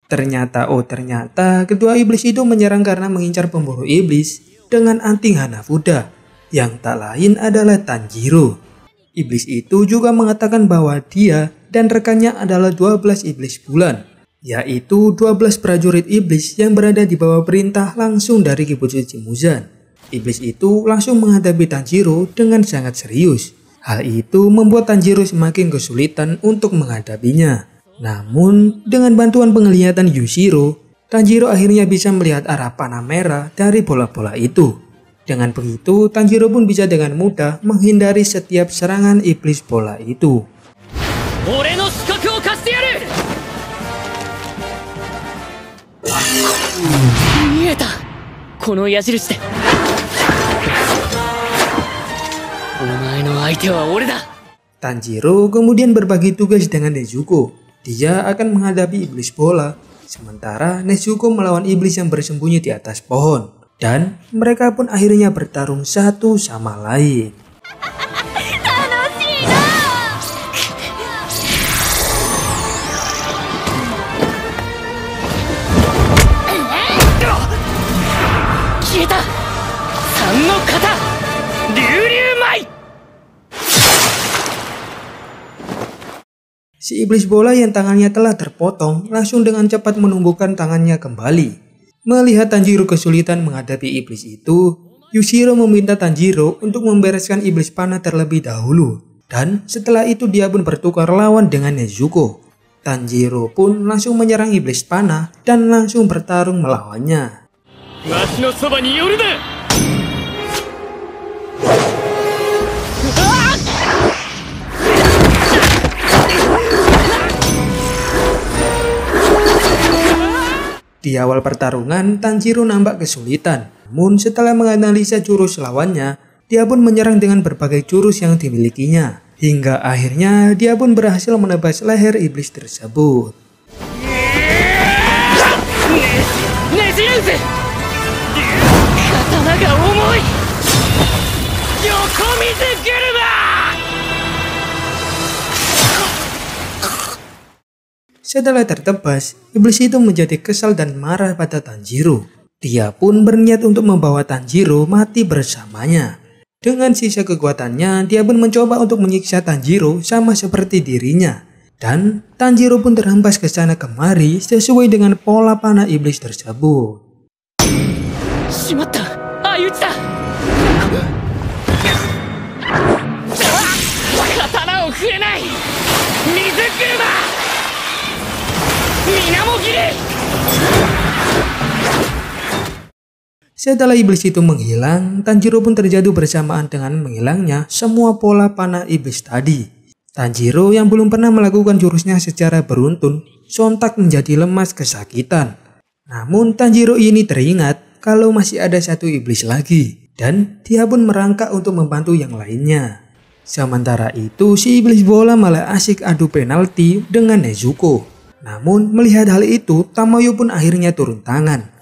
Ternyata kedua iblis itu menyerang karena mengincar pemburu iblis dengan anting Hanafuda, yang tak lain adalah Tanjiro. Iblis itu juga mengatakan bahwa dia dan rekannya adalah 12 iblis bulan, yaitu 12 prajurit iblis yang berada di bawah perintah langsung dari Kibutsuji Muzan. Iblis itu langsung menghadapi Tanjiro dengan sangat serius. Hal itu membuat Tanjiro semakin kesulitan untuk menghadapinya. Namun dengan bantuan penglihatan Yushiro, Tanjiro akhirnya bisa melihat arah panah merah dari bola-bola itu. Dengan begitu, Tanjiro pun bisa dengan mudah menghindari setiap serangan iblis bola itu. Tanjiro kemudian berbagi tugas dengan Nezuko. Dia akan menghadapi iblis bola, sementara Nezuko melawan iblis yang bersembunyi di atas pohon. Dan mereka pun akhirnya bertarung satu sama lain. Kita San no kata Ryuryu Mai. Si iblis bola yang tangannya telah terpotong langsung dengan cepat menumbuhkan tangannya kembali. Melihat Tanjiro kesulitan menghadapi iblis itu, Yushiro meminta Tanjiro untuk membereskan iblis panah terlebih dahulu. Dan setelah itu dia pun bertukar lawan dengan Nezuko. Tanjiro pun langsung menyerang iblis panah dan langsung bertarung melawannya. Washi no soba ni yoru da. Di awal pertarungan, Tanjiro nampak kesulitan. Namun setelah menganalisa jurus lawannya, dia pun menyerang dengan berbagai jurus yang dimilikinya. Hingga akhirnya dia pun berhasil menebas leher iblis tersebut. Katana ga omoi. Yokomizu Guruma. Setelah tertebas, iblis itu menjadi kesal dan marah pada Tanjiro. Dia pun berniat untuk membawa Tanjiro mati bersamanya. Dengan sisa kekuatannya, dia pun mencoba untuk menyiksa Tanjiro sama seperti dirinya. Dan Tanjiro pun terhempas ke sana kemari sesuai dengan pola panah iblis tersebut. Shimatta, Ayuchi da. Katana o furenai. Mizu Guruma. Setelah iblis itu menghilang, Tanjiro pun terjatuh bersamaan dengan menghilangnya semua pola panah iblis tadi. Tanjiro yang belum pernah melakukan jurusnya secara beruntun, sontak menjadi lemas kesakitan. Namun Tanjiro ini teringat kalau masih ada satu iblis lagi, dan dia pun merangkak untuk membantu yang lainnya. Sementara itu si iblis bola malah asik adu penalti dengan Nezuko. Namun melihat hal itu, Tamayo pun akhirnya turun tangan.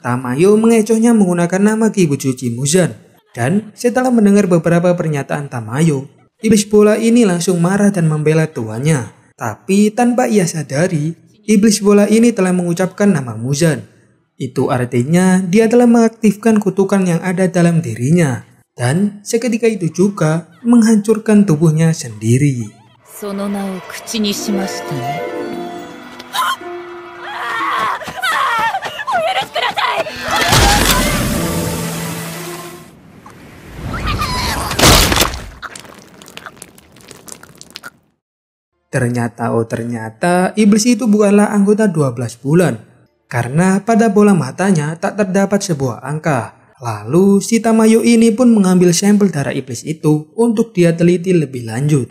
Tamayo mengecohnya menggunakan nama Kibutsuchi Muzan. Dan setelah mendengar beberapa pernyataan Tamayo, iblis bola ini langsung marah dan membela tuannya. Tapi tanpa ia sadari, iblis bola ini telah mengucapkan nama Muzan. Itu artinya dia telah mengaktifkan kutukan yang ada dalam dirinya. Dan seketika itu juga menghancurkan tubuhnya sendiri. Sono na o kuchi ni shimashita ne. Ternyata iblis itu bukanlah anggota 12 bulan. Karena pada bola matanya tak terdapat sebuah angka. Lalu si Tamayo ini pun mengambil sampel darah iblis itu untuk dia teliti lebih lanjut.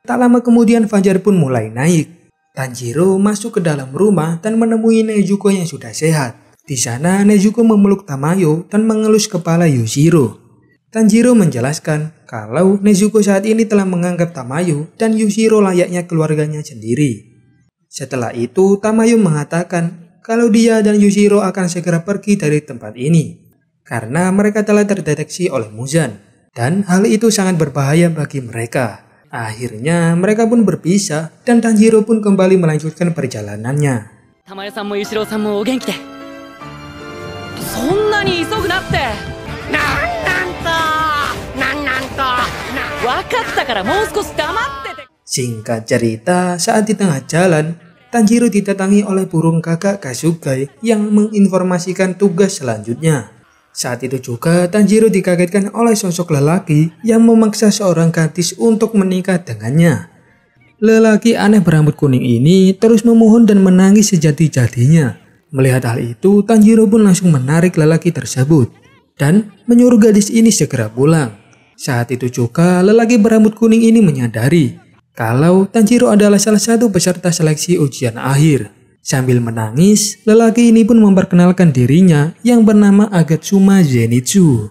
Tak lama kemudian fajar pun mulai naik. Tanjiro masuk ke dalam rumah dan menemui Nezuko yang sudah sehat. Di sana Nezuko memeluk Tamayo dan mengelus kepala Yushiro. Tanjiro menjelaskan kalau Nezuko saat ini telah menganggap Tamayo dan Yushiro layaknya keluarganya sendiri. Setelah itu Tamayo mengatakan kalau dia dan Yushiro akan segera pergi dari tempat ini karena mereka telah terdeteksi oleh Muzan dan hal itu sangat berbahaya bagi mereka. Akhirnya mereka pun berpisah dan Tanjiro pun kembali melanjutkan perjalanannya. Tamayo-san mo Yushiro-san mo o genki de. Sonna ni isogu natte. Singkat cerita, saat di tengah jalan, Tanjiro didatangi oleh burung gagak Kasugai yang menginformasikan tugas selanjutnya. Saat itu juga Tanjiro dikagetkan oleh sosok lelaki yang memaksa seorang gadis untuk menikah dengannya. Lelaki aneh berambut kuning ini terus memohon dan menangis sejadi-jadinya. Melihat hal itu, Tanjiro pun langsung menarik lelaki tersebut dan menyuruh gadis ini segera pulang. Saat itu juga lelaki berambut kuning ini menyadari kalau Tanjiro adalah salah satu peserta seleksi ujian akhir. Sambil menangis, lelaki ini pun memperkenalkan dirinya yang bernama Agatsuma Zenitsu.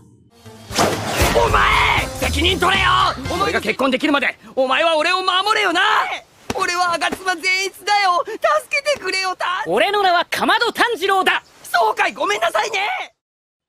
俺が結婚できるまでお前は俺を守れよな。俺は吾妻善逸だよ。助けてくれよ。俺の名はかまど炭治郎だ。そうかい、ごめんなさいね。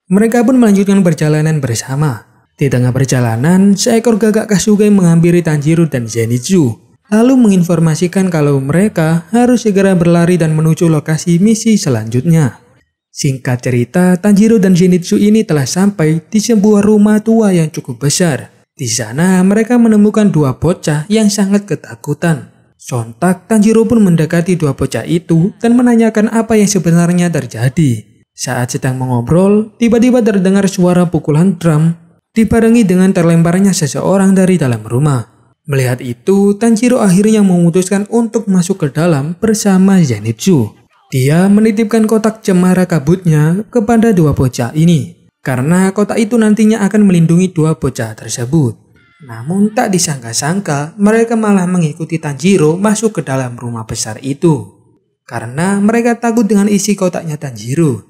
Mereka pun melanjutkan perjalanan bersama. Di tengah perjalanan, seekor gagak Kasuga menghampiri Tanjiro dan Zenitsu, lalu menginformasikan kalau mereka harus segera berlari dan menuju lokasi misi selanjutnya. Singkat cerita, Tanjiro dan Zenitsu ini telah sampai di sebuah rumah tua yang cukup besar. Di sana, mereka menemukan dua bocah yang sangat ketakutan. Sontak, Tanjiro pun mendekati dua bocah itu dan menanyakan apa yang sebenarnya terjadi. Saat sedang mengobrol, tiba-tiba terdengar suara pukulan drum, dibarengi dengan terlemparnya seseorang dari dalam rumah. Melihat itu, Tanjiro akhirnya memutuskan untuk masuk ke dalam bersama Zenitsu. Dia menitipkan kotak cemara kabutnya kepada dua bocah ini, karena kotak itu nantinya akan melindungi dua bocah tersebut. Namun tak disangka-sangka, mereka malah mengikuti Tanjiro masuk ke dalam rumah besar itu, karena mereka takut dengan isi kotaknya Tanjiro.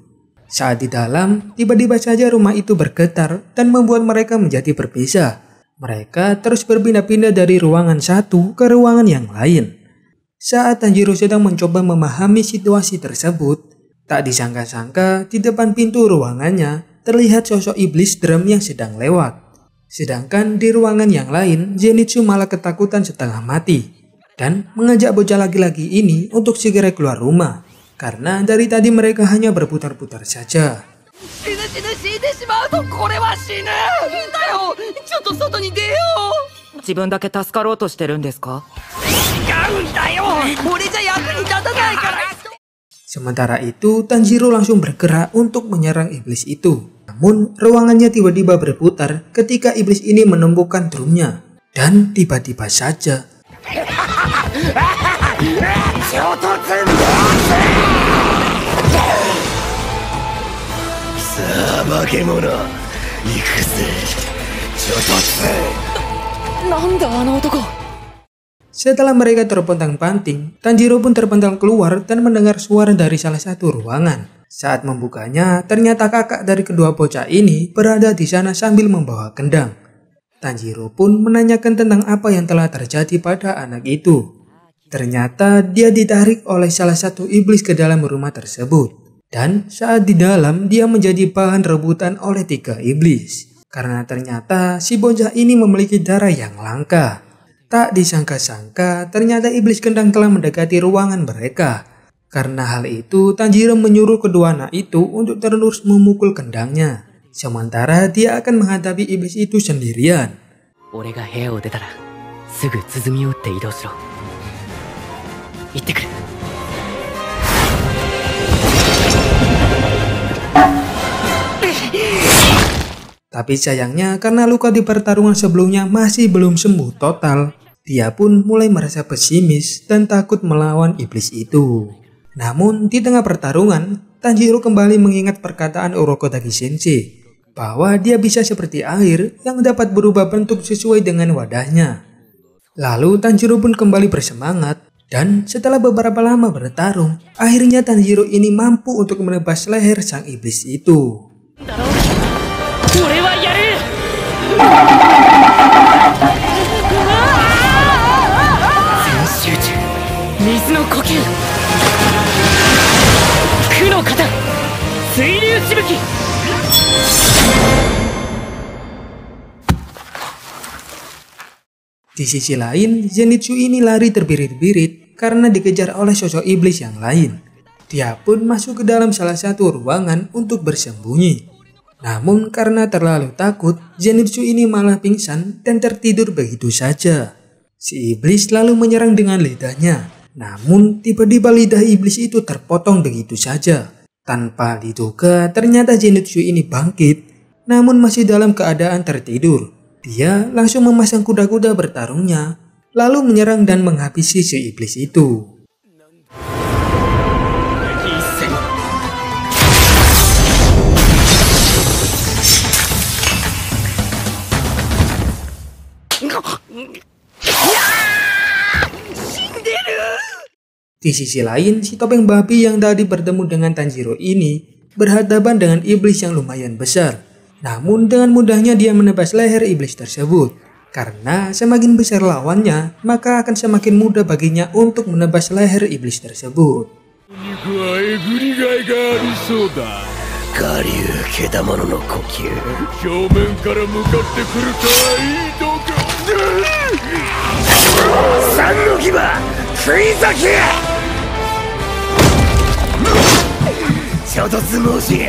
Saat di dalam, tiba-tiba saja rumah itu bergetar dan membuat mereka menjadi berpisah. Mereka terus berpindah-pindah dari ruangan satu ke ruangan yang lain. Saat Tanjiro sedang mencoba memahami situasi tersebut, tak disangka-sangka di depan pintu ruangannya terlihat sosok iblis drum yang sedang lewat. Sedangkan di ruangan yang lain, Zenitsu malah ketakutan setengah mati dan mengajak bocah laki-laki ini untuk segera keluar rumah. Karena dari tadi mereka hanya berputar-putar saja. Sementara itu, Tanjiro langsung bergerak untuk menyerang iblis itu. Namun, ruangannya tiba-tiba berputar ketika iblis ini menembukkan drumnya. Dan tiba-tiba saja setelah mereka terpontang-panting, Tanjiro pun terpental keluar dan mendengar suara dari salah satu ruangan. Saat membukanya, ternyata kakak dari kedua bocah ini berada di sana sambil membawa kendang. Tanjiro pun menanyakan tentang apa yang telah terjadi pada anak itu. Ternyata dia ditarik oleh salah satu iblis ke dalam rumah tersebut. Dan saat di dalam, dia menjadi bahan rebutan oleh 3 iblis. Karena ternyata si bocah ini memiliki darah yang langka. Tak disangka-sangka, ternyata iblis kendang telah mendekati ruangan mereka. Karena hal itu, Tanjiro menyuruh kedua anak itu untuk terus memukul kendangnya. Sementara dia akan menghadapi iblis itu sendirian. Tapi sayangnya karena luka di pertarungan sebelumnya masih belum sembuh total, dia pun mulai merasa pesimis dan takut melawan iblis itu. Namun di tengah pertarungan, Tanjiro kembali mengingat perkataan Urokodaki Sensei bahwa dia bisa seperti air yang dapat berubah bentuk sesuai dengan wadahnya. Lalu Tanjiro pun kembali bersemangat dan setelah beberapa lama bertarung, akhirnya Tanjiro ini mampu untuk menebas leher sang iblis itu. Di sisi lain, Zenitsu ini lari terbirit-birit karena dikejar oleh sosok iblis yang lain. Dia pun masuk ke dalam salah satu ruangan untuk bersembunyi. Namun karena terlalu takut, Zenitsu ini malah pingsan dan tertidur begitu saja. Si iblis lalu menyerang dengan lidahnya. Namun tiba-tiba lidah iblis itu terpotong begitu saja. Tanpa diduga, ternyata Zenitsu ini bangkit, namun masih dalam keadaan tertidur. Dia langsung memasang kuda-kuda bertarungnya, lalu menyerang dan menghabisi si iblis itu. Di sisi lain, si topeng babi yang tadi bertemu dengan Tanjiro ini berhadapan dengan iblis yang lumayan besar. Namun dengan mudahnya dia menebas leher iblis tersebut. Karena semakin besar lawannya, maka akan semakin mudah baginya untuk menebas leher iblis tersebut. 我流獣の呼吸。正面から向かってくる大毒。三の牙食い裂け。ちょっと相撲し。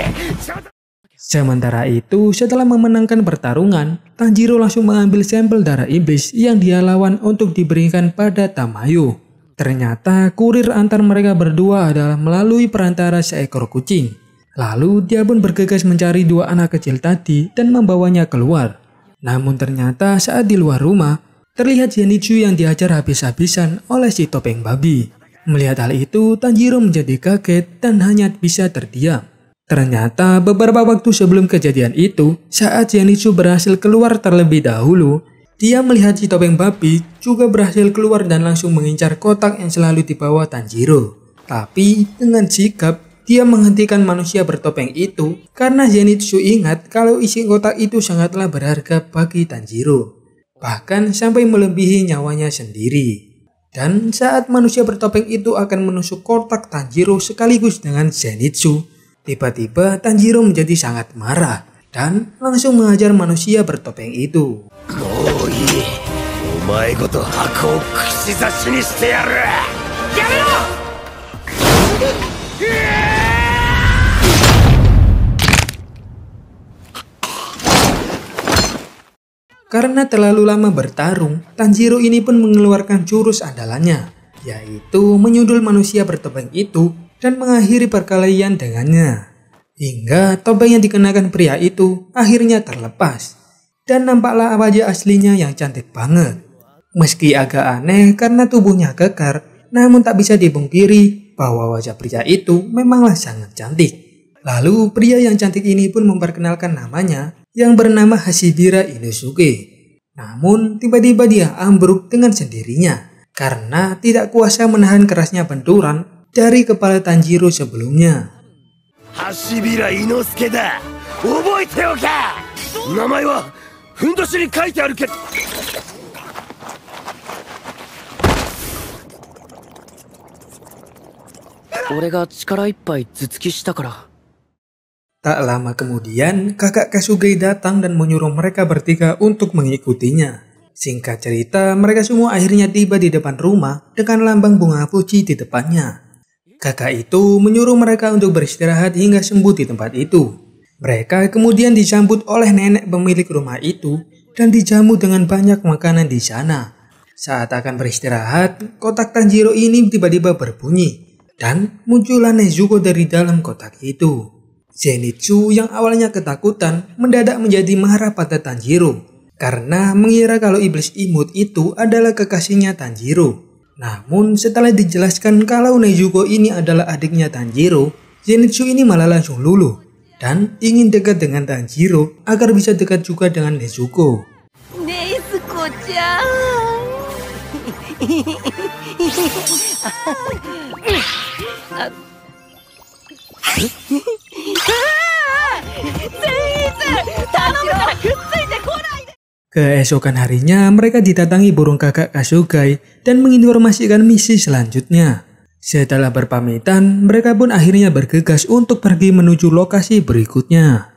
Sementara itu, setelah memenangkan pertarungan, Tanjiro langsung mengambil sampel darah iblis yang dia lawan untuk diberikan pada Tamayo. Ternyata kurir antar mereka berdua adalah melalui perantara seekor kucing. Lalu dia pun bergegas mencari dua anak kecil tadi dan membawanya keluar. Namun ternyata saat di luar rumah, terlihat Zenitsu yang diajar habis-habisan oleh si topeng babi. Melihat hal itu, Tanjiro menjadi kaget dan hanya bisa terdiam. Ternyata beberapa waktu sebelum kejadian itu, saat Zenitsu berhasil keluar terlebih dahulu, dia melihat si topeng babi juga berhasil keluar dan langsung mengincar kotak yang selalu dibawa Tanjiro. Tapi dengan sikap, dia menghentikan manusia bertopeng itu karena Zenitsu ingat kalau isi kotak itu sangatlah berharga bagi Tanjiro. Bahkan sampai melebihi nyawanya sendiri. Dan saat manusia bertopeng itu akan menusuk kotak Tanjiro sekaligus dengan Zenitsu, tiba-tiba Tanjiro menjadi sangat marah dan langsung mengajar manusia bertopeng itu. Karena terlalu lama bertarung, Tanjiro ini pun mengeluarkan jurus andalannya, yaitu menyundul manusia bertopeng itu dan mengakhiri perkelahian dengannya. Hingga topeng yang dikenakan pria itu akhirnya terlepas dan nampaklah wajah aslinya yang cantik banget. Meski agak aneh karena tubuhnya kekar, namun tak bisa dipungkiri bahwa wajah pria itu memanglah sangat cantik. Lalu pria yang cantik ini pun memperkenalkan namanya yang bernama Hashibira Inosuke. Namun tiba-tiba dia ambruk dengan sendirinya karena tidak kuasa menahan kerasnya benturan dari kepala Tanjiro sebelumnya. Hashibira Inosuke da. Oboete o ka? Namae wa fundoshi ni kaite aru kedo. Ore ga chikara ippai zutsuki shita kara. Tak lama kemudian, kakak Kasugai datang dan menyuruh mereka bertiga untuk mengikutinya. Singkat cerita, mereka semua akhirnya tiba di depan rumah dengan lambang bunga fuji di depannya. Kakak itu menyuruh mereka untuk beristirahat hingga sembuh di tempat itu. Mereka kemudian disambut oleh nenek pemilik rumah itu dan dijamu dengan banyak makanan di sana. Saat akan beristirahat, kotak Tanjiro ini tiba-tiba berbunyi dan muncullah Nezuko dari dalam kotak itu. Zenitsu yang awalnya ketakutan mendadak menjadi marah pada Tanjiro karena mengira kalau iblis imut itu adalah kekasihnya Tanjiro. Namun setelah dijelaskan kalau Nezuko ini adalah adiknya Tanjiro, Zenitsu ini malah langsung luluh dan ingin dekat dengan Tanjiro agar bisa dekat juga dengan Nezuko. Nezuko-chan. Keesokan harinya mereka didatangi burung kakak Kasugai dan menginformasikan misi selanjutnya. Setelah berpamitan, mereka pun akhirnya bergegas untuk pergi menuju lokasi berikutnya.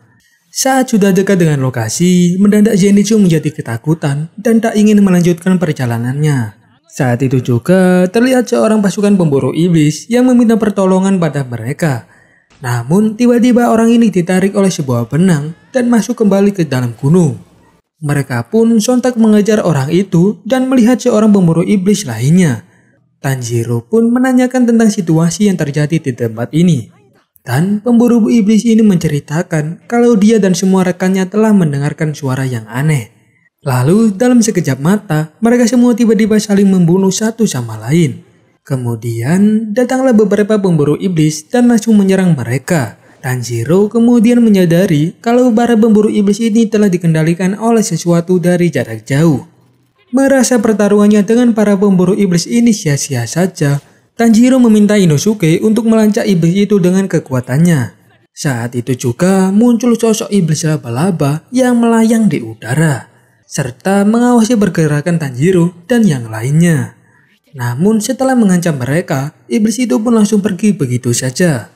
Saat sudah dekat dengan lokasi, mendadak Zenitsu menjadi ketakutan dan tak ingin melanjutkan perjalanannya. Saat itu juga terlihat seorang pasukan pemburu iblis yang meminta pertolongan pada mereka. Namun tiba-tiba orang ini ditarik oleh sebuah benang dan masuk kembali ke dalam gunung. Mereka pun sontak mengejar orang itu dan melihat seorang pemburu iblis lainnya. Tanjiro pun menanyakan tentang situasi yang terjadi di tempat ini. Dan pemburu iblis ini menceritakan kalau dia dan semua rekannya telah mendengarkan suara yang aneh. Lalu dalam sekejap mata, mereka semua tiba-tiba saling membunuh satu sama lain. Kemudian datanglah beberapa pemburu iblis dan langsung menyerang mereka. Tanjiro kemudian menyadari kalau para pemburu iblis ini telah dikendalikan oleh sesuatu dari jarak jauh. Merasa pertarungannya dengan para pemburu iblis ini sia-sia saja, Tanjiro meminta Inosuke untuk melancak iblis itu dengan kekuatannya. Saat itu juga muncul sosok iblis laba-laba yang melayang di udara. serta mengawasi pergerakan Tanjiro dan yang lainnya. Namun setelah mengancam mereka, iblis itu pun langsung pergi begitu saja.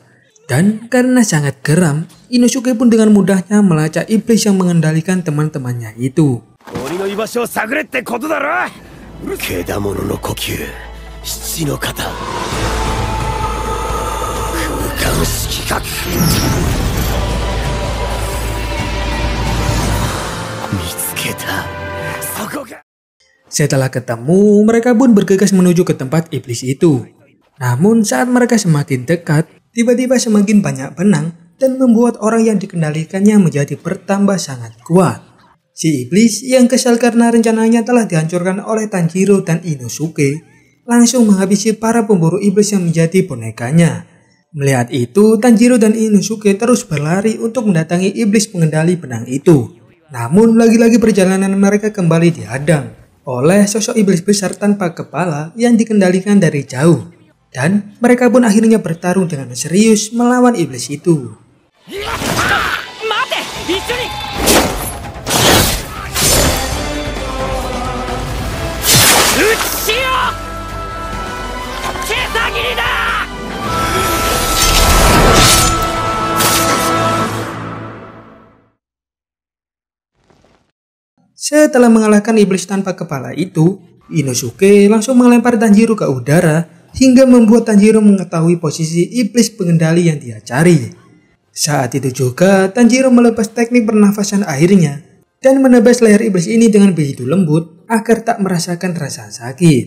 Dan karena sangat geram, Inosuke pun dengan mudahnya melacak iblis yang mengendalikan teman-temannya itu. Setelah ketemu, mereka pun bergegas menuju ke tempat iblis itu. Namun saat mereka semakin dekat, tiba-tiba semakin banyak benang dan membuat orang yang dikendalikannya menjadi bertambah sangat kuat. Si iblis yang kesal karena rencananya telah dihancurkan oleh Tanjiro dan Inosuke langsung menghabisi para pemburu iblis yang menjadi bonekanya. Melihat itu, Tanjiro dan Inosuke terus berlari untuk mendatangi iblis pengendali benang itu. Namun lagi-lagi perjalanan mereka kembali dihadang oleh sosok iblis besar tanpa kepala yang dikendalikan dari jauh. Dan mereka pun akhirnya bertarung dengan serius melawan iblis itu. Setelah mengalahkan iblis tanpa kepala itu, Inosuke langsung melempar Tanjiro ke udara hingga membuat Tanjiro mengetahui posisi iblis pengendali yang dia cari. Saat itu juga Tanjiro melepas teknik pernafasan airnya dan menebas leher iblis ini dengan begitu lembut agar tak merasakan rasa sakit.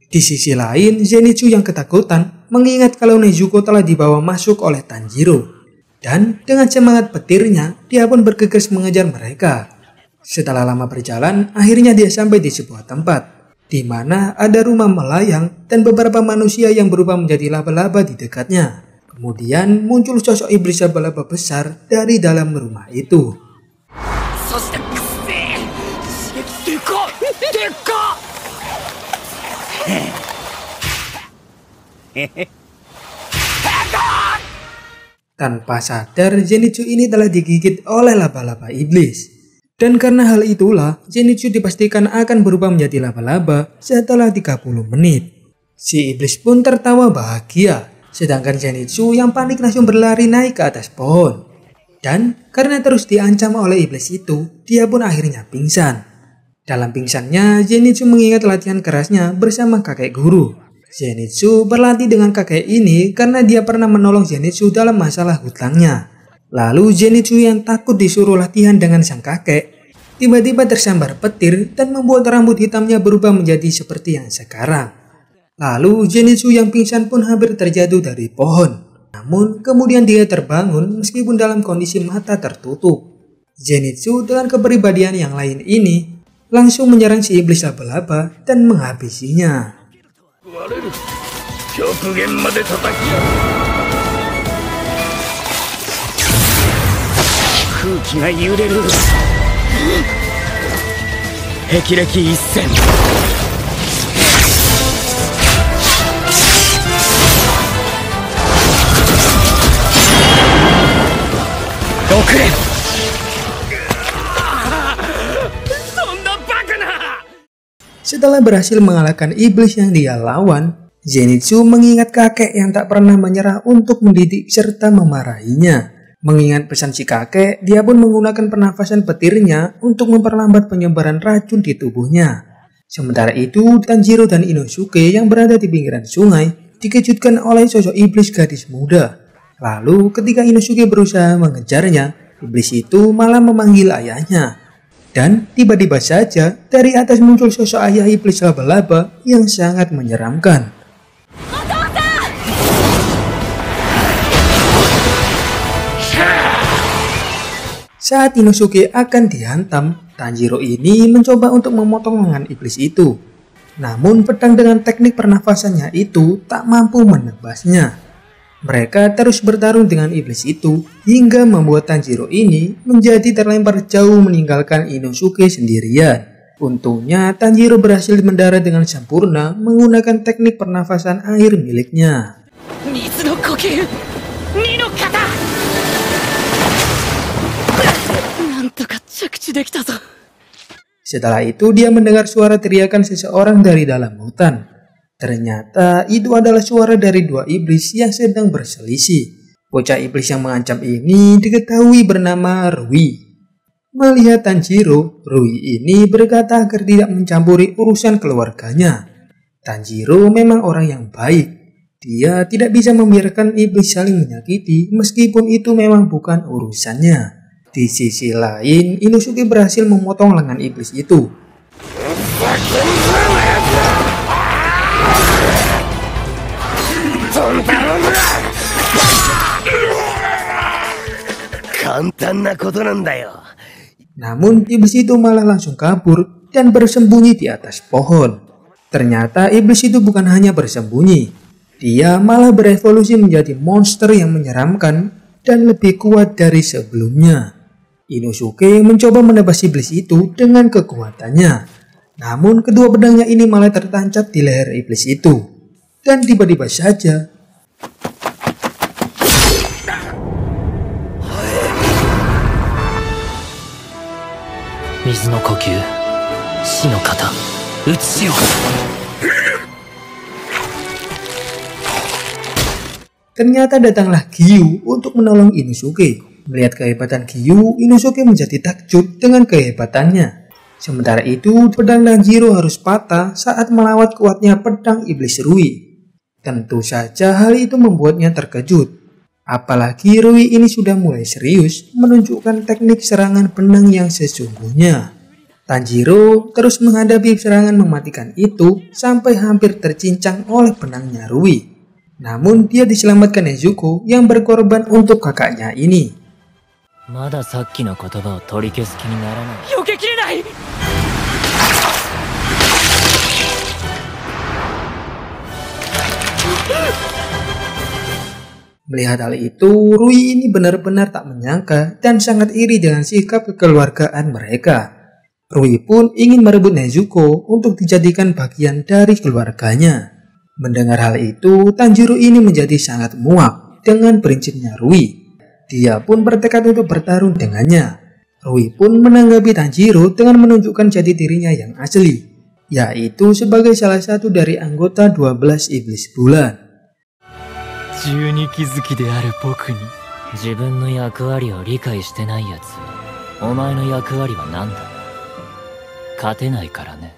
Di sisi lain, Zenitsu yang ketakutan mengingat kalau Nezuko telah dibawa masuk oleh Tanjiro. Dan dengan semangat petirnya, dia pun bergegas mengejar mereka. Setelah lama berjalan, akhirnya dia sampai di sebuah tempat, di mana ada rumah melayang dan beberapa manusia yang berubah menjadi laba-laba di dekatnya. Kemudian muncul sosok iblis laba-laba besar dari dalam rumah itu. Tanpa sadar, Zenitsu ini telah digigit oleh laba-laba iblis. Dan karena hal itulah, Zenitsu dipastikan akan berubah menjadi laba-laba setelah 30 menit. Si iblis pun tertawa bahagia, sedangkan Zenitsu yang panik langsung berlari naik ke atas pohon. Dan karena terus diancam oleh iblis itu, dia pun akhirnya pingsan. Dalam pingsannya, Zenitsu mengingat latihan kerasnya bersama kakek guru. Zenitsu berlatih dengan kakek ini karena dia pernah menolong Zenitsu dalam masalah hutangnya. Lalu Zenitsu yang takut disuruh latihan dengan sang kakek, tiba-tiba tersambar petir dan membuat rambut hitamnya berubah menjadi seperti yang sekarang. Lalu Zenitsu yang pingsan pun hampir terjatuh dari pohon. Namun kemudian dia terbangun meskipun dalam kondisi mata tertutup. Zenitsu dengan kepribadian yang lain ini langsung menyerang si iblis laba-laba dan menghabisinya. Setelah berhasil mengalahkan iblis yang dia lawan, Zenitsu mengingat kakek yang tak pernah menyerah untuk mendidik serta memarahinya. Mengingat pesan si kakek, dia pun menggunakan pernafasan petirnya untuk memperlambat penyebaran racun di tubuhnya. Sementara itu, Tanjiro dan Inosuke yang berada di pinggiran sungai dikejutkan oleh sosok iblis gadis muda. Lalu ketika Inosuke berusaha mengejarnya, iblis itu malah memanggil ayahnya. Dan tiba-tiba saja dari atas muncul sosok ayah iblis laba-laba yang sangat menyeramkan. Saat Inosuke akan dihantam, Tanjiro ini mencoba untuk memotong lengan iblis itu. Namun pedang dengan teknik pernafasannya itu tak mampu menebasnya. Mereka terus bertarung dengan iblis itu hingga membuat Tanjiro ini menjadi terlempar jauh meninggalkan Inosuke sendirian. Untungnya Tanjiro berhasil mendarat dengan sempurna menggunakan teknik pernafasan air miliknya. Setelah itu dia mendengar suara teriakan seseorang dari dalam hutan. Ternyata itu adalah suara dari dua iblis yang sedang berselisih. Bocah iblis yang mengancam ini diketahui bernama Rui. Melihat Tanjiro, Rui ini berkata agar tidak mencampuri urusan keluarganya. Tanjiro memang orang yang baik. Dia tidak bisa membiarkan iblis saling menyakiti meskipun itu memang bukan urusannya. Di sisi lain, Inosuke berhasil memotong lengan iblis itu. Namun iblis itu malah langsung kabur dan bersembunyi di atas pohon. Ternyata iblis itu bukan hanya bersembunyi, dia malah berevolusi menjadi monster yang menyeramkan dan lebih kuat dari sebelumnya. Inosuke mencoba menebas iblis itu dengan kekuatannya. Namun kedua pedangnya ini malah tertancap di leher iblis itu. Dan tiba-tiba saja ternyata datanglah Gyu untuk menolong Inosuke. Melihat kehebatan Gyu, Inosuke menjadi takjub dengan kehebatannya. Sementara itu, pedang Tanjiro harus patah saat melawat kuatnya pedang iblis Rui. Tentu saja hal itu membuatnya terkejut. Apalagi Rui ini sudah mulai serius menunjukkan teknik serangan benang yang sesungguhnya. Tanjiro terus menghadapi serangan mematikan itu sampai hampir tercincang oleh benangnya Rui. Namun dia diselamatkan Nezuko yang berkorban untuk kakaknya ini. Melihat hal itu, Rui ini benar-benar tak menyangka dan sangat iri dengan sikap kekeluargaan mereka. Rui pun ingin merebut Nezuko untuk dijadikan bagian dari keluarganya. Mendengar hal itu, Tanjiro ini menjadi sangat muak dengan prinsipnya Rui. Dia pun bertekad untuk bertarung dengannya. Rui pun menanggapi Tanjiro dengan menunjukkan jati dirinya yang asli, yaitu sebagai salah satu dari anggota 12 iblis bulan. 12期好きである僕に自分の役割を理解してないやつ、お前の役割は何だ？勝てないからね。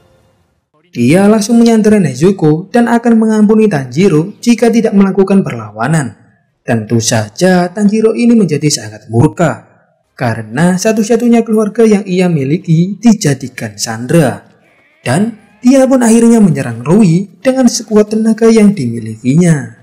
Dia langsung menyandera Nezuko dan akan mengampuni Tanjiro jika tidak melakukan perlawanan. Tentu saja Tanjiro ini menjadi sangat murka karena satu-satunya keluarga yang ia miliki dijadikan sandera. Dan dia pun akhirnya menyerang Rui dengan sekuat tenaga yang dimilikinya.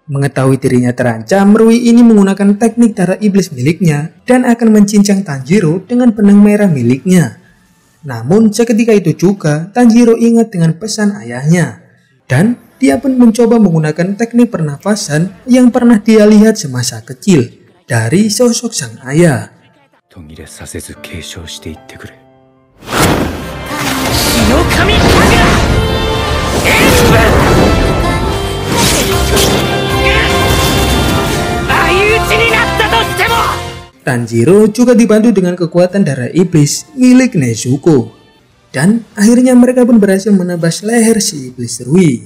Mengetahui dirinya terancam, Rui ini menggunakan teknik darah iblis miliknya dan akan mencincang Tanjiro dengan benang merah miliknya. Namun seketika itu juga Tanjiro ingat dengan pesan ayahnya dan dia pun mencoba menggunakan teknik pernafasan yang pernah dia lihat semasa kecil dari sosok sang ayah. Tanjiro juga dibantu dengan kekuatan darah iblis milik Nezuko. Dan akhirnya mereka pun berhasil menebas leher si iblis Rui.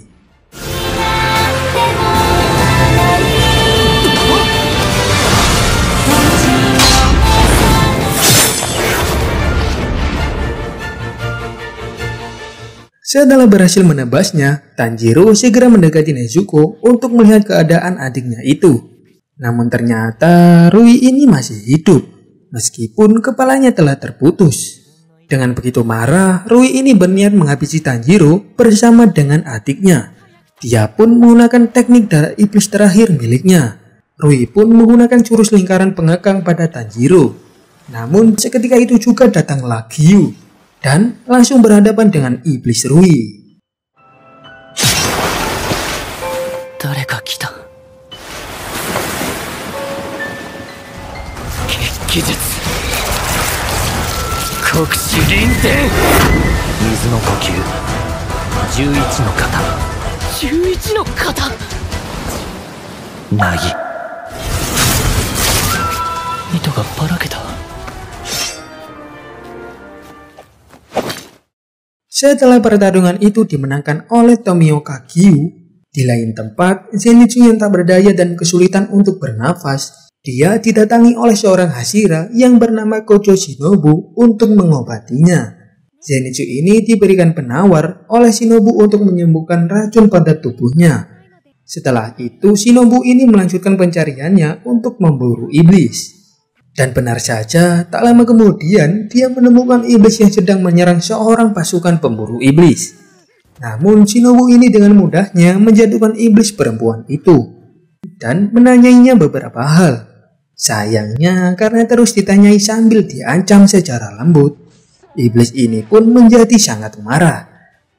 Setelah berhasil menebasnya, Tanjiro segera mendekati Nezuko untuk melihat keadaan adiknya itu. Namun ternyata Rui ini masih hidup, meskipun kepalanya telah terputus. Dengan begitu marah, Rui ini berniat menghabisi Tanjiro bersama dengan adiknya. Dia pun menggunakan teknik darah iblis terakhir miliknya. Rui pun menggunakan jurus lingkaran pengekang pada Tanjiro. Namun seketika itu juga datanglah Gyu dan langsung berhadapan dengan iblis Rui. 誰か来た。決起術国士臨天。水の呼吸11の型。11の型。なぎ。糸がばらけた。 Setelah pertarungan itu dimenangkan oleh Tomioka Gyu, di lain tempat, Zenitsu yang tak berdaya dan kesulitan untuk bernafas, dia didatangi oleh seorang Hashira yang bernama Kojo Shinobu untuk mengobatinya. Zenitsu ini diberikan penawar oleh Shinobu untuk menyembuhkan racun pada tubuhnya. Setelah itu, Shinobu ini melanjutkan pencariannya untuk memburu iblis. Dan benar saja, tak lama kemudian dia menemukan iblis yang sedang menyerang seorang pasukan pemburu iblis. Namun Shinobu ini dengan mudahnya menjatuhkan iblis perempuan itu dan menanyainya beberapa hal. Sayangnya karena terus ditanyai sambil diancam secara lembut, iblis ini pun menjadi sangat marah.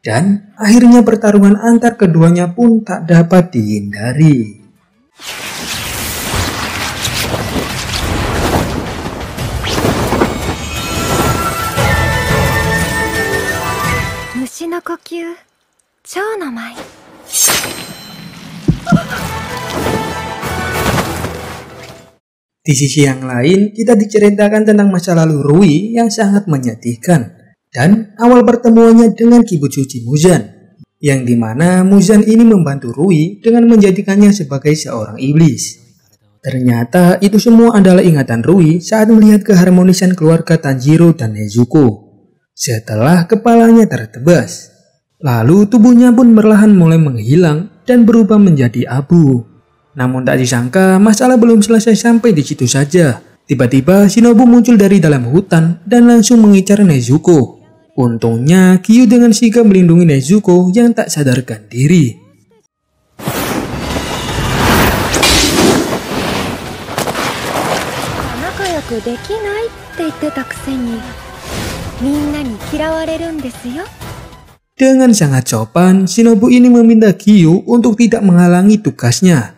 Dan akhirnya pertarungan antar keduanya pun tak dapat dihindari. 虫の呼吸、蝶の舞。 Di sisi yang lain, kita diceritakan tentang masa lalu Rui yang sangat menyedihkan dan awal pertemuannya dengan Kibutsuji Muzan, yang dimana Muzan ini membantu Rui dengan menjadikannya sebagai seorang iblis. Ternyata itu semua adalah ingatan Rui saat melihat keharmonisan keluarga Tanjiro dan Nezuko. Setelah kepalanya tertebas, lalu tubuhnya pun perlahan mulai menghilang dan berubah menjadi abu. Namun tak disangka masalah belum selesai sampai di situ saja. Tiba-tiba Shinobu muncul dari dalam hutan dan langsung mengincar Nezuko. Untungnya Gyu dengan sigap melindungi Nezuko yang tak sadarkan diri. 仲良くできないって言ってたくせに、みんなに嫌われるんですよ。 Dengan sangat sopan, Shinobu ini meminta Gyu untuk tidak menghalangi tugasnya.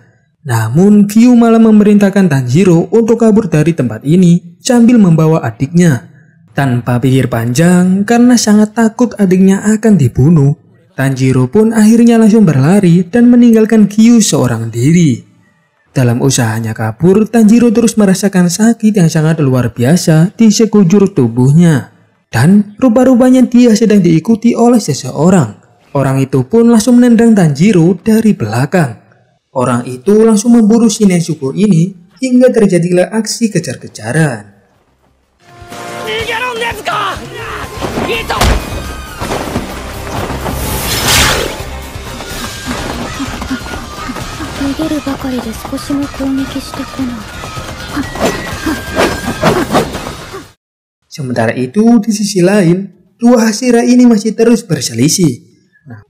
Namun Gyu malah memerintahkan Tanjiro untuk kabur dari tempat ini sambil membawa adiknya. Tanpa pikir panjang, karena sangat takut adiknya akan dibunuh, Tanjiro pun akhirnya langsung berlari dan meninggalkan Gyu seorang diri. Dalam usahanya kabur, Tanjiro terus merasakan sakit yang sangat luar biasa di sekujur tubuhnya. Dan rupa-rupanya dia sedang diikuti oleh seseorang. Orang itu pun langsung menendang Tanjiro dari belakang. Orang itu langsung memburu si Nezuko ini hingga terjadilah aksi kejar-kejaran. Sementara itu di sisi lain, dua Hashira ini masih terus berselisih.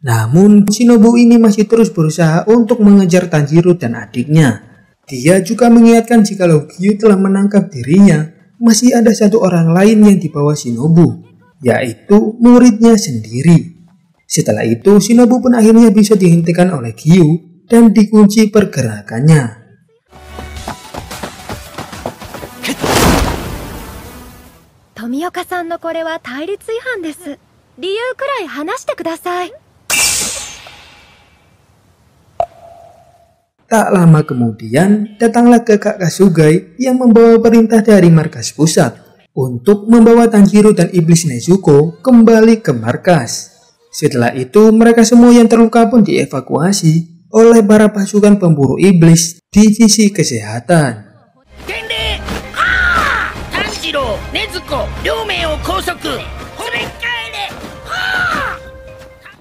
Namun Shinobu ini masih terus berusaha untuk mengejar Tanjiro dan adiknya. Dia juga mengingatkan jikalau Gyu telah menangkap dirinya, masih ada satu orang lain yang dibawa Shinobu, yaitu muridnya sendiri. Setelah itu Shinobu pun akhirnya bisa dihentikan oleh Gyu dan dikunci pergerakannya. 富岡さんのこれは対立違反です。理由くらい話してください。 Tak lama kemudian, datanglah kakak Kasugai yang membawa perintah dari markas pusat untuk membawa Tanjiro dan iblis Nezuko kembali ke markas. Setelah itu, mereka semua yang terluka pun dievakuasi oleh para pasukan pemburu iblis divisi kesehatan.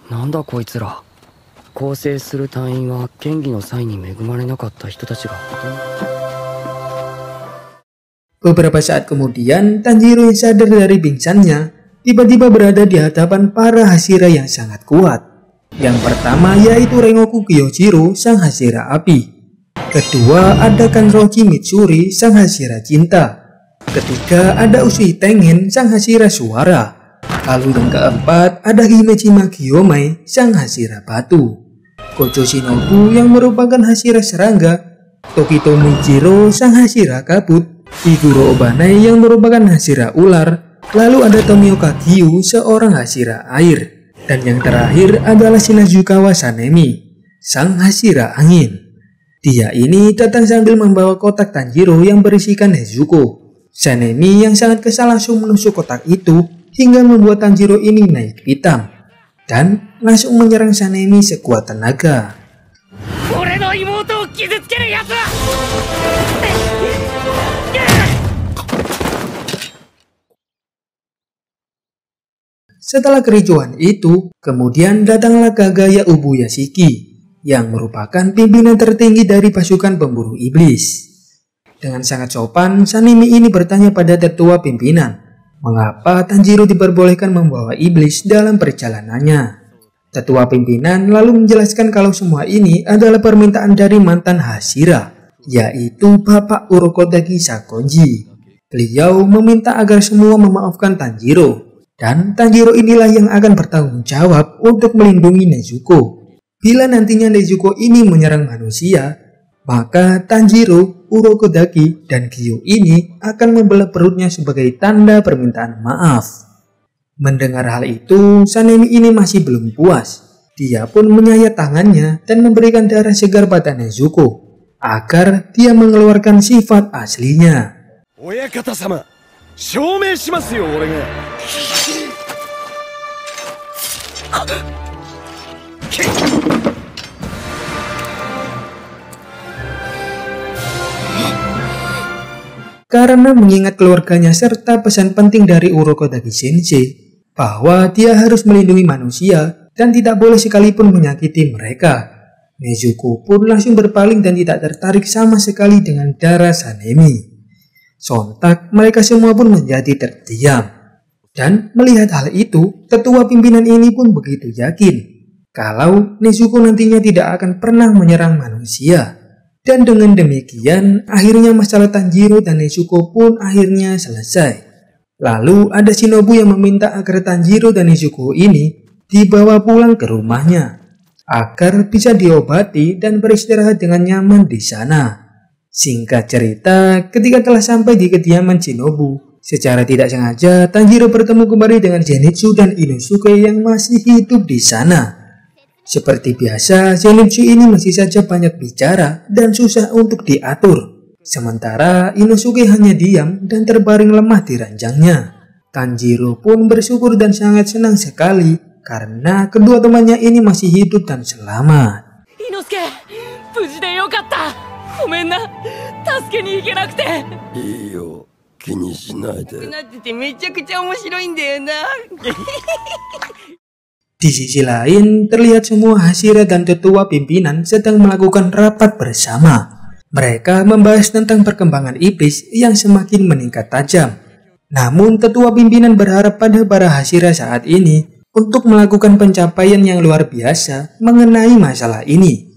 なんだこいつら。構成する隊員は剣技の際に恵まれなかった人たちがほとんど。 Beberapa saat kemudian, Tanjiro yang sadar dari pingsannya tiba-tiba berada di hadapan para Hashira yang sangat kuat. Yang pertama yaitu Rengoku Kyojiro, sang Hashira api. Kedua ada Kanroji Mitsuri, sang Hashira cinta. Ketiga ada Usui Tengen, sang Hashira suara. Lalu yang keempat ada Himejima Gyomai, sang Hashira batu. Kojo Shinobu yang merupakan Hashira serangga. Tokito Mijiro, sang Hashira kabut. Iguro Obanai yang merupakan Hashira ular. Lalu ada Tomioka Gyu, seorang Hashira air. Dan yang terakhir adalah Shinazukawa Sanemi, sang Hashira angin. Dia ini datang sambil membawa kotak Tanjiro yang berisikan Nezuko. Sanemi yang sangat kesal langsung menusuk kotak itu hingga membuat Tanjiro ini naik hitam dan langsung menyerang Sanemi sekuat tenaga. Setelah kericuhan itu, kemudian datanglah Kagaya Ubuyashiki yang merupakan pimpinan tertinggi dari pasukan pemburu iblis. Dengan sangat sopan, Sanemi ini bertanya pada tetua pimpinan, mengapa Tanjiro diperbolehkan membawa iblis dalam perjalanannya. Tetua pimpinan lalu menjelaskan kalau semua ini adalah permintaan dari mantan Hashira, yaitu Bapak Urokodaki Sakonji. Beliau meminta agar semua memaafkan Tanjiro, dan Tanjiro inilah yang akan bertanggung jawab untuk melindungi Nezuko. Bila nantinya Nezuko ini menyerang manusia, maka Tanjiro, Urokodaki, dan Gyu ini akan membelah perutnya sebagai tanda permintaan maaf. Mendengar hal itu, Sanemi ini masih belum puas. Dia pun menyayat tangannya dan memberikan darah segar pada Nezuko agar dia mengeluarkan sifat aslinya. Oyakata-sama, shoumei shimasu yo ore ga. Karena mengingat keluarganya serta pesan penting dari Urokodaki Sensei bahwa dia harus melindungi manusia dan tidak boleh sekalipun menyakiti mereka, Nezuko pun langsung berpaling dan tidak tertarik sama sekali dengan darah Sanemi. Sontak mereka semua pun menjadi terdiam. Dan melihat hal itu, tetua pimpinan ini pun begitu yakin kalau Nezuko nantinya tidak akan pernah menyerang manusia. Dan dengan demikian, akhirnya masalah Tanjiro dan Nezuko pun akhirnya selesai. Lalu ada Shinobu yang meminta agar Tanjiro dan Nezuko ini dibawa pulang ke rumahnya agar bisa diobati dan beristirahat dengan nyaman di sana. Singkat cerita, ketika telah sampai di kediaman Shinobu, secara tidak sengaja Tanjiro bertemu kembali dengan Zenitsu dan Inosuke yang masih hidup di sana. Seperti biasa, Zenitsu ini masih saja banyak bicara dan susah untuk diatur. Sementara Inosuke hanya diam dan terbaring lemah di ranjangnya. Tanjiro pun bersyukur dan sangat senang sekali karena kedua temannya ini masih hidup dan selamat. Inosuke, buji de yokatta. Gomen na, tasuke ni ikenakute. Iyo, kini shinai de. Natte mechakucha omoshiroi n dayo na. Di sisi lain, terlihat semua Hashira dan tetua pimpinan sedang melakukan rapat bersama. Mereka membahas tentang perkembangan iblis yang semakin meningkat tajam. Namun, tetua pimpinan berharap pada para Hashira saat ini untuk melakukan pencapaian yang luar biasa mengenai masalah ini.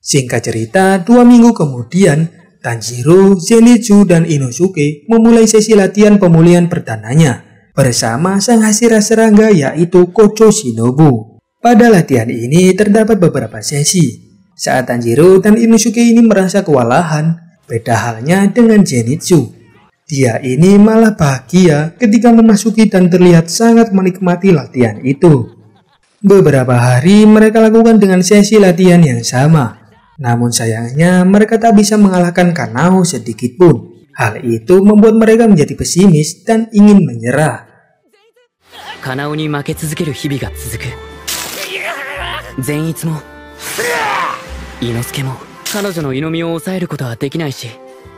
Singkat cerita, 2 minggu kemudian, Tanjiro, Zenitsu, dan Inosuke memulai sesi latihan pemulihan perdananya bersama sang Hashira serangga yaitu Kojo Shinobu. Pada latihan ini terdapat beberapa sesi. Saat Tanjiro dan Inosuke ini merasa kewalahan, beda halnya dengan Zenitsu. Dia ini malah bahagia ketika memasuki dan terlihat sangat menikmati latihan itu. Beberapa hari mereka lakukan dengan sesi latihan yang sama. Namun sayangnya mereka tak bisa mengalahkan Kanao sedikit pun. Hal itu membuat mereka menjadi pesimis dan ingin menyerah. カナオに負け続ける日々が続く。善逸も伊之助も彼女の湯飲みを抑えることはできないし、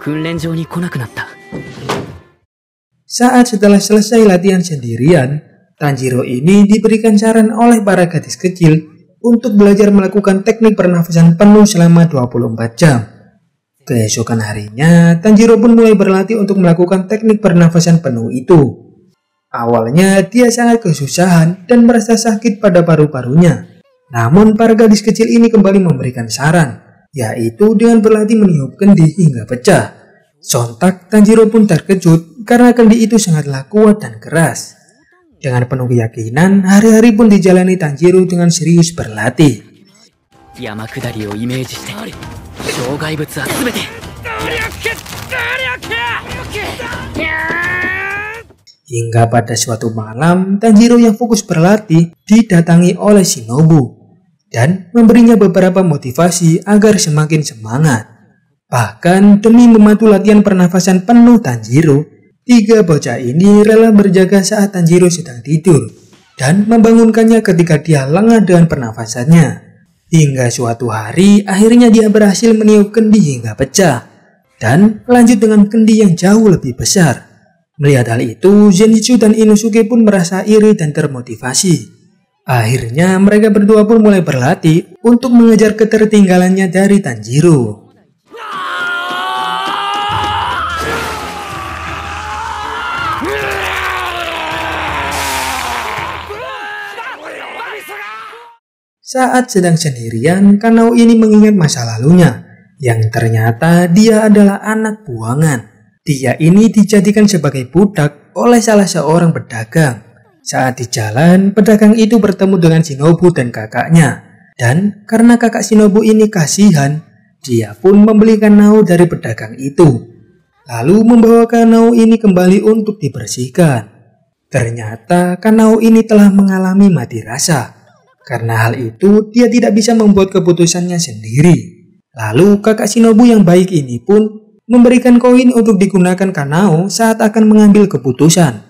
訓練場に来なくなった。 Saat setelah selesai latihan sendirian, Tanjiro ini diberikan saran oleh para gadis kecil untuk belajar melakukan teknik pernafasan penuh selama 24 jam. Keesokan harinya, Tanjiro pun mulai berlatih untuk melakukan teknik pernafasan penuh itu. Awalnya dia sangat kesusahan dan merasa sakit pada paru-parunya. Namun para gadis kecil ini kembali memberikan saran yaitu dengan berlatih meniup kendi hingga pecah. Sontak Tanjiro pun terkejut karena kendi itu sangatlah kuat dan keras. Dengan penuh keyakinan, hari-hari pun dijalani Tanjiro dengan serius berlatih. 山下りをイメージして障害物は全て Hingga pada suatu malam, Tanjiro yang fokus berlatih didatangi oleh Shinobu dan memberinya beberapa motivasi agar semakin semangat. Bahkan demi membantu latihan pernafasan penuh Tanjiro, 3 bocah ini rela berjaga saat Tanjiro sedang tidur dan membangunkannya ketika dia lengah dengan pernafasannya. Hingga suatu hari, akhirnya dia berhasil meniup kendi hingga pecah dan lanjut dengan kendi yang jauh lebih besar. Melihat hal itu, Zenitsu dan Inosuke pun merasa iri dan termotivasi. Akhirnya mereka berdua pun mulai berlatih untuk mengejar ketertinggalannya dari Tanjiro. Saat sedang sendirian, Kanao ini mengingat masa lalunya, yang ternyata dia adalah anak buangan. Dia ini dijadikan sebagai budak oleh salah seorang pedagang. Saat di jalan, pedagang itu bertemu dengan Shinobu dan kakaknya. Dan karena kakak Shinobu ini kasihan, dia pun membeli Kanao dari pedagang itu. Lalu membawa Kanao ini kembali untuk dibersihkan. Ternyata Kanao ini telah mengalami mati rasa. Karena hal itu, dia tidak bisa membuat keputusannya sendiri. Lalu kakak Shinobu yang baik ini pun memberikan koin untuk digunakan Kanao saat akan mengambil keputusan.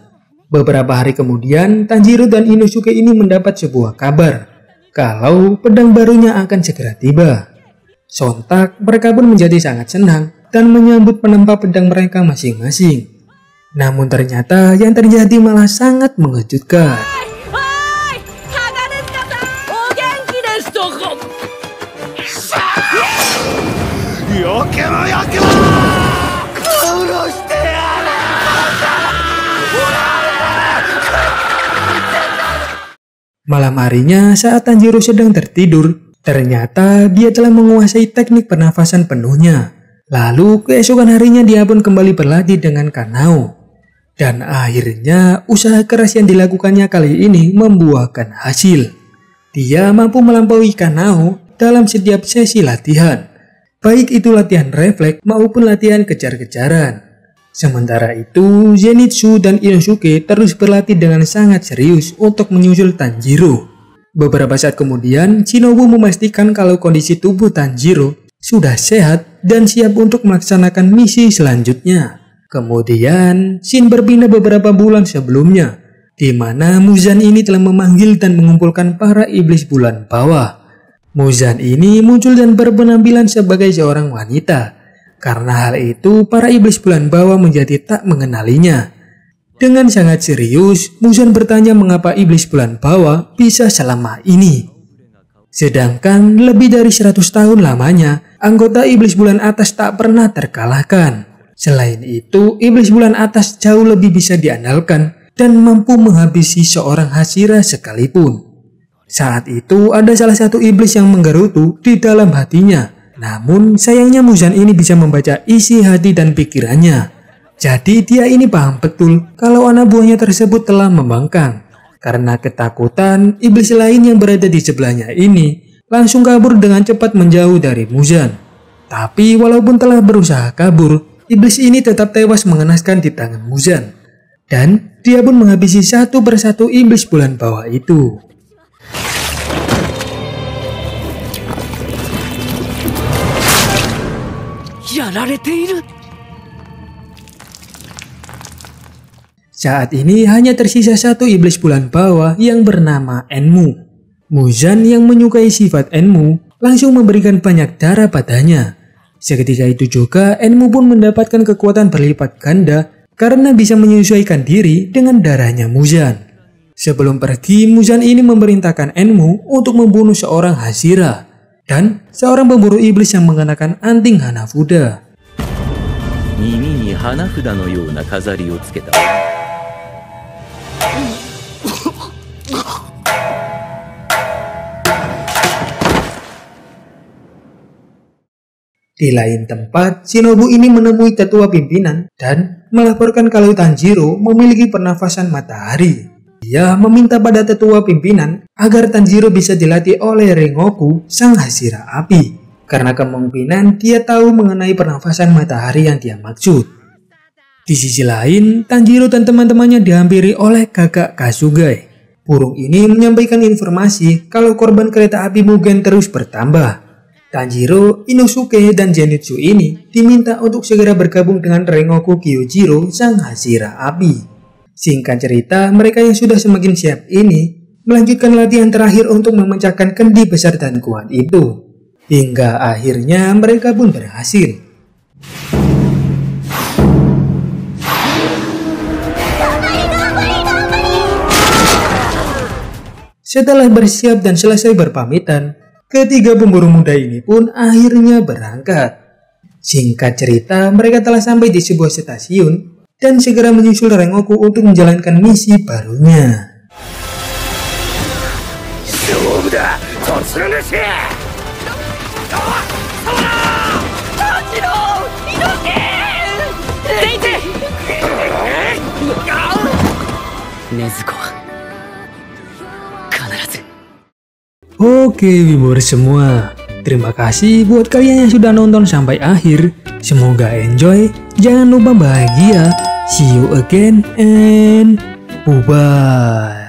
Beberapa hari kemudian, Tanjiro dan Inosuke ini mendapat sebuah kabar kalau pedang barunya akan segera tiba. Sontak, mereka pun menjadi sangat senang dan menyambut penempa pedang mereka masing-masing. Namun ternyata yang terjadi malah sangat mengejutkan. Malam harinya saat Tanjiro sedang tertidur, ternyata dia telah menguasai teknik pernafasan penuhnya. Lalu keesokan harinya dia pun kembali berlatih dengan Kanao. Dan akhirnya usaha keras yang dilakukannya kali ini membuahkan hasil. Dia mampu melampaui Kanao dalam setiap sesi latihan. Baik itu latihan refleks maupun latihan kejar-kejaran. Sementara itu, Zenitsu dan Inosuke terus berlatih dengan sangat serius untuk menyusul Tanjiro. Beberapa saat kemudian, Shinobu memastikan kalau kondisi tubuh Tanjiro sudah sehat dan siap untuk melaksanakan misi selanjutnya. Kemudian, scene berpindah beberapa bulan sebelumnya, di mana Muzan ini telah memanggil dan mengumpulkan para iblis bulan bawah. Muzan ini muncul dan berpenampilan sebagai seorang wanita. Karena hal itu, para iblis bulan bawah menjadi tak mengenalinya. Dengan sangat serius, Muzan bertanya mengapa iblis bulan bawah bisa selama ini. Sedangkan lebih dari 100 tahun lamanya, anggota iblis bulan atas tak pernah terkalahkan. Selain itu, iblis bulan atas jauh lebih bisa diandalkan dan mampu menghabisi seorang Hashira sekalipun. Saat itu, ada salah satu iblis yang menggerutu di dalam hatinya. Namun sayangnya Muzan ini bisa membaca isi hati dan pikirannya. Jadi dia ini paham betul kalau anak buahnya tersebut telah membangkang. Karena ketakutan, iblis lain yang berada di sebelahnya ini langsung kabur dengan cepat menjauh dari Muzan. Tapi walaupun telah berusaha kabur, iblis ini tetap tewas mengenaskan di tangan Muzan. Dan dia pun menghabisi satu persatu iblis bulan bawah itu. Saat ini hanya tersisa satu iblis bulan bawah yang bernama Enmu. Muzan yang menyukai sifat Enmu langsung memberikan banyak darah padanya. Seketika itu juga Enmu pun mendapatkan kekuatan berlipat ganda karena bisa menyesuaikan diri dengan darahnya Muzan. Sebelum pergi, Muzan ini memerintahkan Enmu untuk membunuh seorang Hashira dan seorang pemburu iblis yang mengenakan anting Hanafuda. 耳に花札のような飾りをつけた。Di lain tempat, Shinobu ini menemui tetua pimpinan dan melaporkan kalau Tanjiro memiliki pernafasan matahari. Dia meminta pada tetua pimpinan agar Tanjiro bisa dilatih oleh Rengoku, sang Hashira api. Karena kemungkinan dia tahu mengenai pernafasan matahari yang dia maksud. Di sisi lain, Tanjiro dan teman-temannya dihampiri oleh kakak Kasugai. Burung ini menyampaikan informasi kalau korban kereta api Mugen terus bertambah. Tanjiro, Inosuke, dan Zenitsu ini diminta untuk segera bergabung dengan Rengoku Kyojiro, sang Hashira api. Singkat cerita, mereka yang sudah semakin siap ini melanjutkan latihan terakhir untuk memecahkan kendi besar dan kuat itu. Hingga akhirnya mereka pun berhasil. Setelah bersiap dan selesai berpamitan, ketiga pemburu muda ini pun akhirnya berangkat. Singkat cerita, mereka telah sampai di sebuah stasiun dan segera menyusul Rengoku untuk menjalankan misi barunya. Oke viewers semua, terima kasih buat kalian yang sudah nonton sampai akhir. Semoga enjoy, jangan lupa bahagia. See you again and bye-bye.